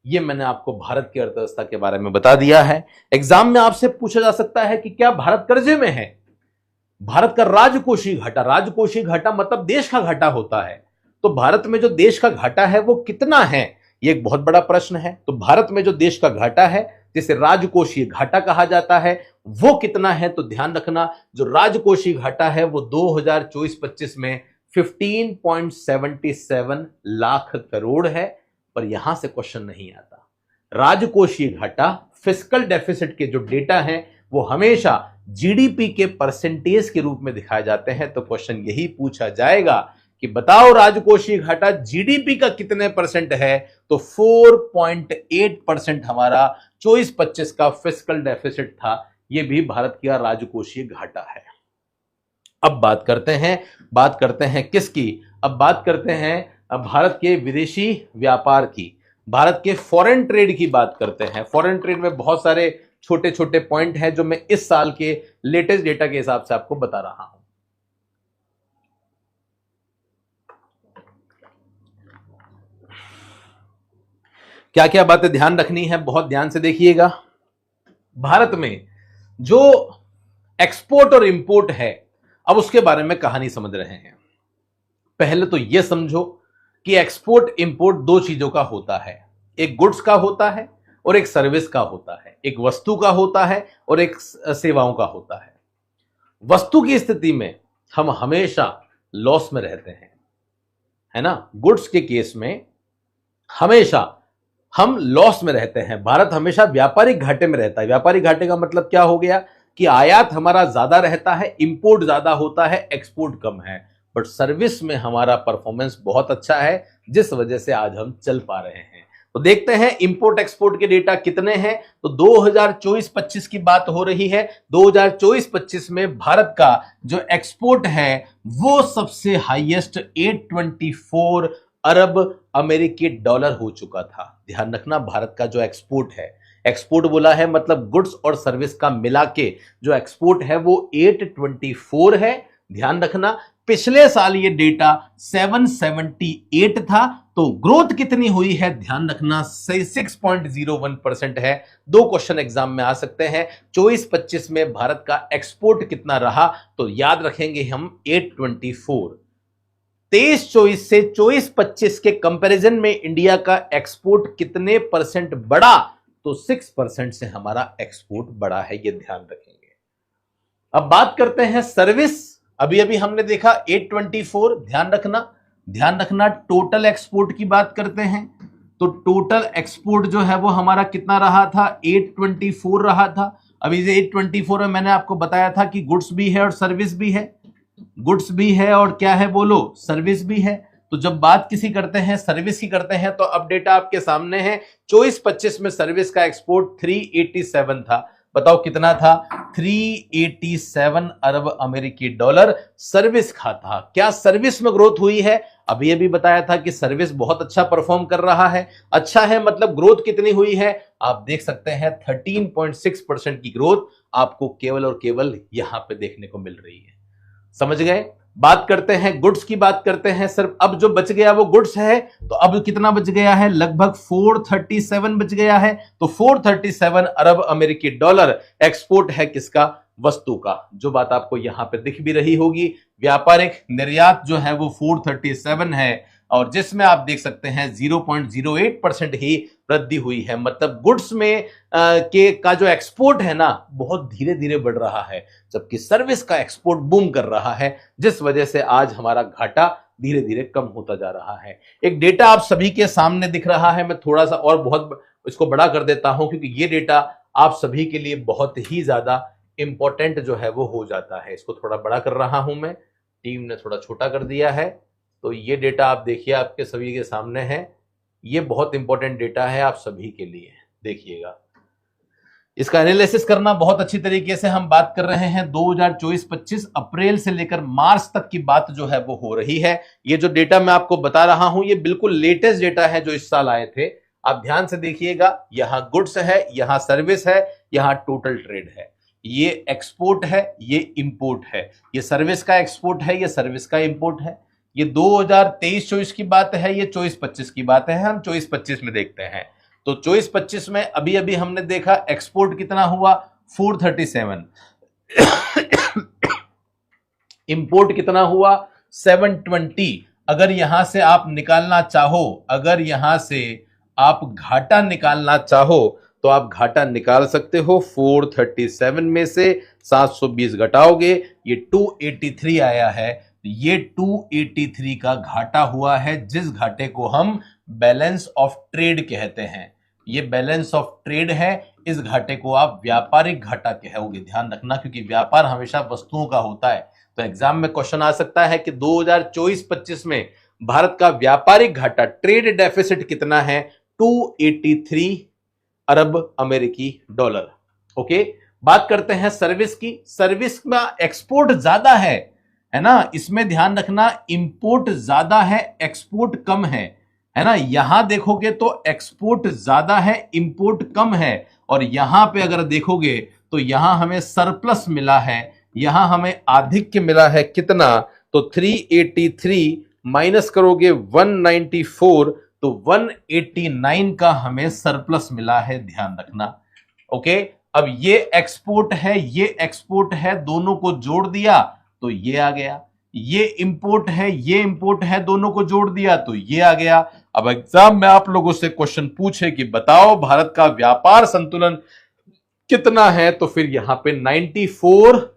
ये मैंने आपको भारत की अर्थव्यवस्था के बारे में बता दिया है। एग्जाम में आपसे पूछा जा सकता है कि क्या भारत कर्जे में है, भारत का राजकोषीय घाटा मतलब देश का घाटा होता है, तो भारत में जो देश का घाटा है वो कितना है, ये एक बहुत बड़ा प्रश्न है। तो भारत में जो देश का घाटा है जिसे राजकोषीय घाटा कहा जाता है वो कितना है, तो ध्यान रखना जो राजकोषीय घाटा है वो 2024-25 में 15.77 लाख करोड़ है। पर यहां से क्वेश्चन नहीं आता। राजकोषीय घाटा, फिस्कल डेफिसिट के जो डेटा हैं वो हमेशा जीडीपी के % के रूप में दिखाए जाते हैं। तो क्वेश्चन यही पूछा जाएगा कि बताओ राजकोषीय घाटा जीडीपी का कितने % है, तो 4.8% हमारा 24-25 का फिस्कल डेफिसिट था। यह भी भारत का राजकोषीय घाटा है। अब बात करते हैं किसकी, अब बात करते हैं भारत के विदेशी व्यापार की, भारत के फॉरेन ट्रेड की बात करते हैं। फॉरेन ट्रेड में बहुत सारे छोटे छोटे पॉइंट हैं जो मैं इस साल के लेटेस्ट डेटा के हिसाब से आपको बता रहा हूं। क्या क्या बातें ध्यान रखनी है, बहुत ध्यान से देखिएगा। भारत में जो एक्सपोर्ट और इंपोर्ट है, अब उसके बारे में कहानी समझ रहे हैं। पहले तो यह समझो कि एक्सपोर्ट इंपोर्ट 2 चीजों का होता है, एक गुड्स का होता है और एक सर्विस का होता है, एक वस्तु का होता है और एक सेवाओं का होता है। वस्तु की स्थिति में हम हमेशा लॉस में रहते हैं, है ना। गुड्स के केस में हमेशा हम लॉस में रहते हैं। भारत हमेशा व्यापारिक घाटे में रहता है। व्यापारिक घाटे का मतलब क्या हो गया कि आयात हमारा ज्यादा रहता है, इंपोर्ट ज्यादा होता है, एक्सपोर्ट कम है। बट सर्विस में हमारा परफॉर्मेंस बहुत अच्छा है, जिस वजह से आज हम चल पा रहे हैं। तो देखते हैं इंपोर्ट एक्सपोर्ट के डेटा कितने हैं। तो 2024-25 की बात हो रही है। 2024-25 में भारत का जो एक्सपोर्ट है वो सबसे हाईएस्ट 824 अरब अमेरिकी डॉलर हो चुका था। ध्यान रखना, भारत का जो एक्सपोर्ट है, एक्सपोर्ट बोला है मतलब गुड्स और सर्विस का मिला के जो एक्सपोर्ट है वो 824 है। ध्यान रखना, पिछले साल ये डेटा 778 था। तो ग्रोथ कितनी हुई है ध्यान रखना, 6.01% है। दो क्वेश्चन एग्जाम में आ सकते हैं। 24-25 में भारत का एक्सपोर्ट कितना रहा, तो याद रखेंगे हम 824। 23-24 से 24-25 के कंपैरिजन में इंडिया का एक्सपोर्ट कितने परसेंट बढ़ा, तो 6% से हमारा एक्सपोर्ट बढ़ा है, ये ध्यान रखेंगे। अब बात करते हैं सर्विस। अभी अभी हमने देखा 824, ध्यान रखना टोटल एक्सपोर्ट की बात करते हैं। तो टोटल एक्सपोर्ट जो है वो हमारा कितना रहा था, 824 रहा था। अभी से 824 में मैंने आपको बताया था कि गुड्स भी है और सर्विस भी है, गुड्स भी है और क्या है बोलो, सर्विस भी है। तो जब बात किसी करते हैं सर्विस की करते हैं, तो अब डेटा आपके सामने है। 24-25 में सर्विस का एक्सपोर्ट 387 था। बताओ कितना था, 387 अरब अमेरिकी डॉलर सर्विस का था। क्या सर्विस में ग्रोथ हुई है? अभी अभी बताया था कि सर्विस बहुत अच्छा परफॉर्म कर रहा है। अच्छा है मतलब ग्रोथ कितनी हुई है, आप देख सकते हैं 13.6% की ग्रोथ आपको केवल और केवल यहां पे देखने को मिल रही है। समझ गए? बात करते हैं गुड्स की, बात करते हैं सर। अब जो बच गया वो गुड्स है, तो अब कितना बच गया है, लगभग 437 बच गया है। तो 437 अरब अमेरिकी डॉलर एक्सपोर्ट है किसका, वस्तु का। जो बात आपको यहां पे दिख भी रही होगी, व्यापारिक निर्यात जो है वो 437 है, और जिसमें आप देख सकते हैं 0.08% ही वृद्धि हुई है। मतलब गुड्स में का जो एक्सपोर्ट है ना, बहुत धीरे धीरे बढ़ रहा है, जबकि सर्विस का एक्सपोर्ट बूम कर रहा है, जिस वजह से आज हमारा घाटा धीरे धीरे कम होता जा रहा है। एक डेटा आप सभी के सामने दिख रहा है, मैं थोड़ा सा और बहुत इसको बड़ा कर देता हूं, क्योंकि ये डेटा आप सभी के लिए बहुत ही ज्यादा इंपॉर्टेंट जो है वो हो जाता है। इसको थोड़ा बड़ा कर रहा हूं मैं, टीम ने थोड़ा छोटा कर दिया है। तो ये डेटा आप देखिए, आपके सभी के सामने है। ये बहुत इंपॉर्टेंट डेटा है आप सभी के लिए, देखिएगा। इसका एनालिसिस करना बहुत अच्छी तरीके से हम बात कर रहे हैं। 2024-25 अप्रैल से लेकर मार्च तक की बात जो है वो हो रही है। ये जो डेटा मैं आपको बता रहा हूं, ये बिल्कुल लेटेस्ट डेटा है जो इस साल आए थे। आप ध्यान से देखिएगा, यहां गुड्स है, यहां सर्विस है, यहां टोटल ट्रेड है। ये एक्सपोर्ट है, ये इंपोर्ट है। ये सर्विस का एक्सपोर्ट है, ये सर्विस का इंपोर्ट है। ये 2023-24 की बात है, ये 24-25 की बात है। हम 24-25 में देखते हैं। तो 24-25 में अभी अभी हमने देखा एक्सपोर्ट कितना हुआ, 437। इंपोर्ट कितना हुआ, 720। अगर यहां से आप निकालना चाहो, अगर यहां से आप घाटा निकालना चाहो, तो आप घाटा निकाल सकते हो। 437 में से 720 घटाओगे, ये 283 आया है। ये 283 का घाटा हुआ है, जिस घाटे को हम बैलेंस ऑफ ट्रेड कहते हैं। ये बैलेंस ऑफ ट्रेड है, इस घाटे को आप व्यापारिक घाटा कहोगे। ध्यान रखना, क्योंकि व्यापार हमेशा वस्तुओं का होता है। तो एग्जाम में क्वेश्चन आ सकता है कि 2024-25 में भारत का व्यापारिक घाटा, ट्रेड डेफिसिट कितना है, 283 अरब अमेरिकी डॉलर। ओके, बात करते हैं सर्विस की। सर्विस में एक्सपोर्ट ज्यादा है ना, इसमें ध्यान रखना, इंपोर्ट ज्यादा है, एक्सपोर्ट कम है ना। यहां देखोगे तो एक्सपोर्ट ज्यादा है, इंपोर्ट कम है। और यहां पे अगर देखोगे तो यहां हमें सरप्लस मिला है, यहां हमें आधिक्य मिला है। कितना, तो 383 माइनस करोगे 194, तो 189 का हमें सरप्लस मिला है। ध्यान रखना। ओके, अब ये एक्सपोर्ट है, ये एक्सपोर्ट है, दोनों को जोड़ दिया तो ये आ गया। ये इंपोर्ट है, ये इंपोर्ट है, दोनों को जोड़ दिया तो ये आ गया। अब एग्जाम में आप लोगों से क्वेश्चन पूछे कि बताओ भारत का व्यापार संतुलन कितना है, तो फिर यहां पे 94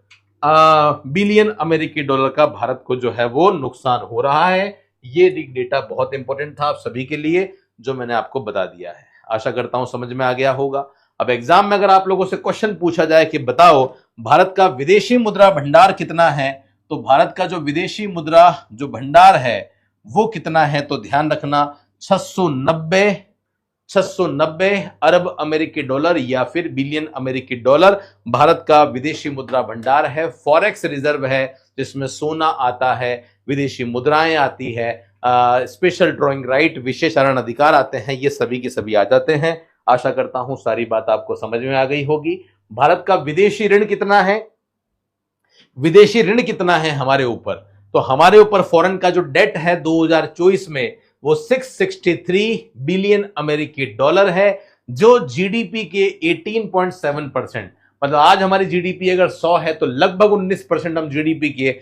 बिलियन अमेरिकी डॉलर का भारत को जो है वो नुकसान हो रहा है। ये डेटा बहुत इंपॉर्टेंट था आप सभी के लिए, जो मैंने आपको बता दिया है। आशा करता हूं समझ में आ गया होगा। अब एग्जाम में अगर आप लोगों से क्वेश्चन पूछा जाए कि बताओ भारत का विदेशी मुद्रा भंडार कितना है, तो भारत का जो विदेशी मुद्रा जो भंडार है वो कितना है, तो ध्यान रखना 690 690 अरब अमेरिकी डॉलर या फिर बिलियन अमेरिकी डॉलर भारत का विदेशी मुद्रा भंडार है। फॉरेक्स रिजर्व है जिसमें सोना आता है, विदेशी मुद्राएं आती है, स्पेशल ड्रॉइंग राइट, विशेषाधिकार अधिकार आते हैं, ये सभी के सभी आ जाते हैं। आशा करता हूं सारी बात आपको समझ में आ गई होगी। भारत का विदेशी ऋण कितना है, विदेशी ऋण कितना है हमारे ऊपर, तो हमारे ऊपर फॉरेन का जो डेट है 2024 में वो 663 बिलियन अमेरिकी डॉलर है, जो जीडीपी के 18.7%, मतलब आज हमारी जीडीपी अगर 100 है तो लगभग 19% हम जीडीपी के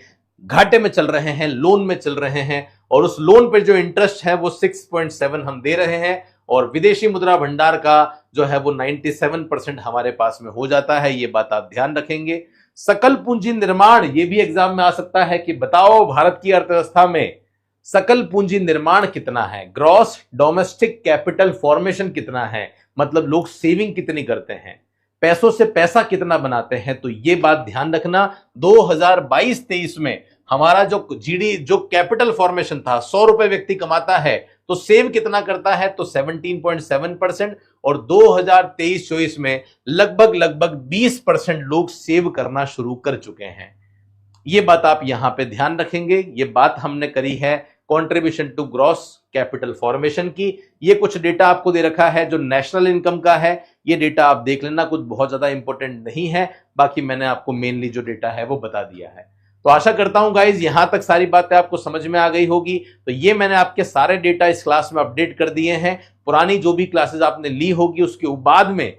घाटे में चल रहे हैं, लोन में चल रहे हैं, और उस लोन पर जो इंटरेस्ट है वो 6.7 हम दे रहे हैं, और विदेशी मुद्रा भंडार का जो है वो 97% हमारे पास में हो जाता है। ये बात आप ध्यान रखेंगे। सकल पूंजी निर्माण, ये भी एग्जाम में आ सकता है कि बताओ भारत की अर्थव्यवस्था में सकल पूंजी निर्माण कितना है, ग्रॉस डोमेस्टिक कैपिटल फॉर्मेशन कितना है, मतलब लोग सेविंग कितनी करते हैं, पैसों से पैसा कितना बनाते हैं। तो ये बात ध्यान रखना, 2022-23 में हमारा जो कैपिटल फॉर्मेशन था, 100 रुपए व्यक्ति कमाता है तो सेव कितना करता है, तो 17.7%, और 2023-24 में लगभग 20% लोग सेव करना शुरू कर चुके हैं। ये बात आप यहां पे ध्यान रखेंगे। ये बात हमने करी है contribution to gross capital formation की। ये कुछ डेटा आपको दे रखा है जो नेशनल इनकम का है, ये डेटा आप देख लेना, कुछ बहुत ज्यादा इंपॉर्टेंट नहीं है, बाकी मैंने आपको मेनली जो डेटा है वो बता दिया है। तो आशा करता हूं गाइज यहां तक सारी बातें आपको समझ में आ गई होगी। तो ये मैंने आपके सारे डेटा इस क्लास में अपडेट कर दिए हैं। पुरानी जो भी क्लासेस आपने ली होगी उसके बाद में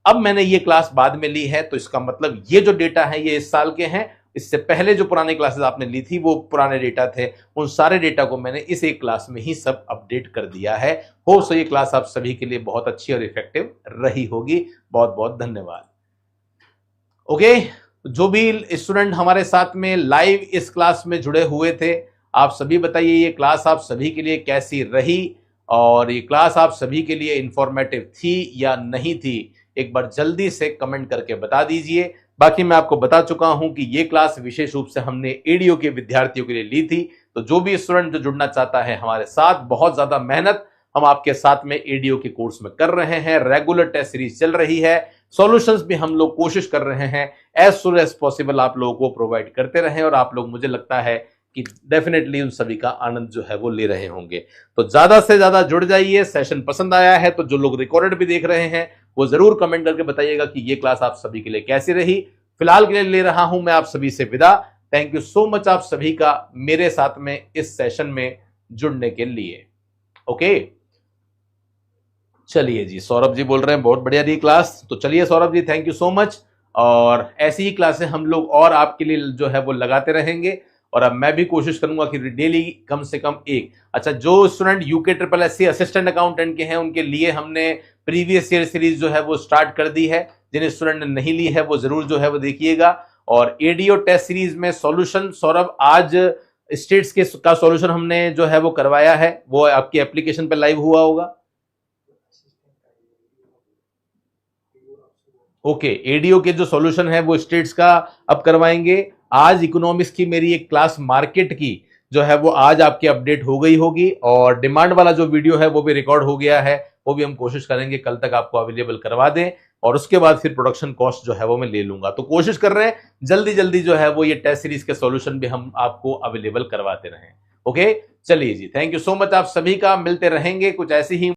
अब मैंने ये क्लास बाद में ली है, तो इसका मतलब ये जो डेटा है ये इस साल के हैं। इससे पहले जो पुरानी क्लासेस आपने ली थी वो पुराने डेटा थे, उन सारे डेटा को मैंने इस एक क्लास में ही सब अपडेट कर दिया है। हो सो ये क्लास आप सभी के लिए बहुत अच्छी और इफेक्टिव रही होगी। बहुत बहुत धन्यवाद। ओके, जो भी स्टूडेंट हमारे साथ में लाइव इस क्लास में जुड़े हुए थे, आप सभी बताइए ये क्लास आप सभी के लिए कैसी रही, और ये क्लास आप सभी के लिए इंफॉर्मेटिव थी या नहीं थी, एक बार जल्दी से कमेंट करके बता दीजिए। बाकी मैं आपको बता चुका हूं कि ये क्लास विशेष रूप से हमने एडीओ के विद्यार्थियों के लिए ली थी। तो जो भी स्टूडेंट जो जुड़ना चाहता है हमारे साथ, बहुत ज्यादा मेहनत हम आपके साथ में एडीओ के कोर्स में कर रहे हैं, रेगुलर टेस्ट सीरीज चल रही है, सॉल्यूशंस भी हम लोग कोशिश कर रहे हैं एज सुन एज पॉसिबल आप लोगों को प्रोवाइड करते रहें, और आप लोग मुझे लगता है कि डेफिनेटली उन सभी का आनंद जो है वो ले रहे होंगे। तो ज्यादा से ज्यादा जुड़ जाइए। सेशन पसंद आया है तो जो लोग रिकॉर्डेड भी देख रहे हैं वो जरूर कमेंट करके बताइएगा कि ये क्लास आप सभी के लिए कैसी रही। फिलहाल के लिए ले रहा हूं मैं आप सभी से विदा। थैंक यू सो मच आप सभी का मेरे साथ में इस सेशन में जुड़ने के लिए। ओके, चलिए जी, सौरभ जी बोल रहे हैं बहुत बढ़िया दी क्लास। तो चलिए Saurabh ji, thank you so much, और ऐसी ही क्लासें हम लोग और आपके लिए जो है वो लगाते रहेंगे, और अब मैं भी कोशिश करूंगा कि डेली कम से कम एक। अच्छा, जो student UK triple SC assistant accountant के हैं उनके लिए हमने प्रीवियस ईयर सीरीज जो है वो स्टार्ट कर दी है। जिन स्टूडेंट ने नहीं ली है वो जरूर जो है वो देखिएगा। और एडीओ टेस्ट सीरीज में सॉल्यूशन, सौरभ आज स्टेट्स के का सॉल्यूशन हमने जो है वो करवाया है, वो आपकी एप्लीकेशन पे लाइव हुआ होगा। ओके, एडीओ के जो सॉल्यूशन है वो स्टेट्स का अब करवाएंगे। आज इकोनॉमिक्स की मेरी एक क्लास मार्केट की जो है वो आज आपकी अपडेट हो गई होगी, और डिमांड वाला जो वीडियो है वो भी रिकॉर्ड हो गया है, वो भी हम कोशिश करेंगे कल तक आपको अवेलेबल करवा दें, और उसके बाद फिर प्रोडक्शन कॉस्ट जो है वो मैं ले लूंगा। तो कोशिश कर रहे हैं जल्दी जल्दी जो है वो ये टेस्ट सीरीज के सॉल्यूशन भी हम आपको अवेलेबल करवाते रहें। ओके, चलिए जी, थैंक यू सो मच आप सभी का। मिलते रहेंगे कुछ ऐसी ही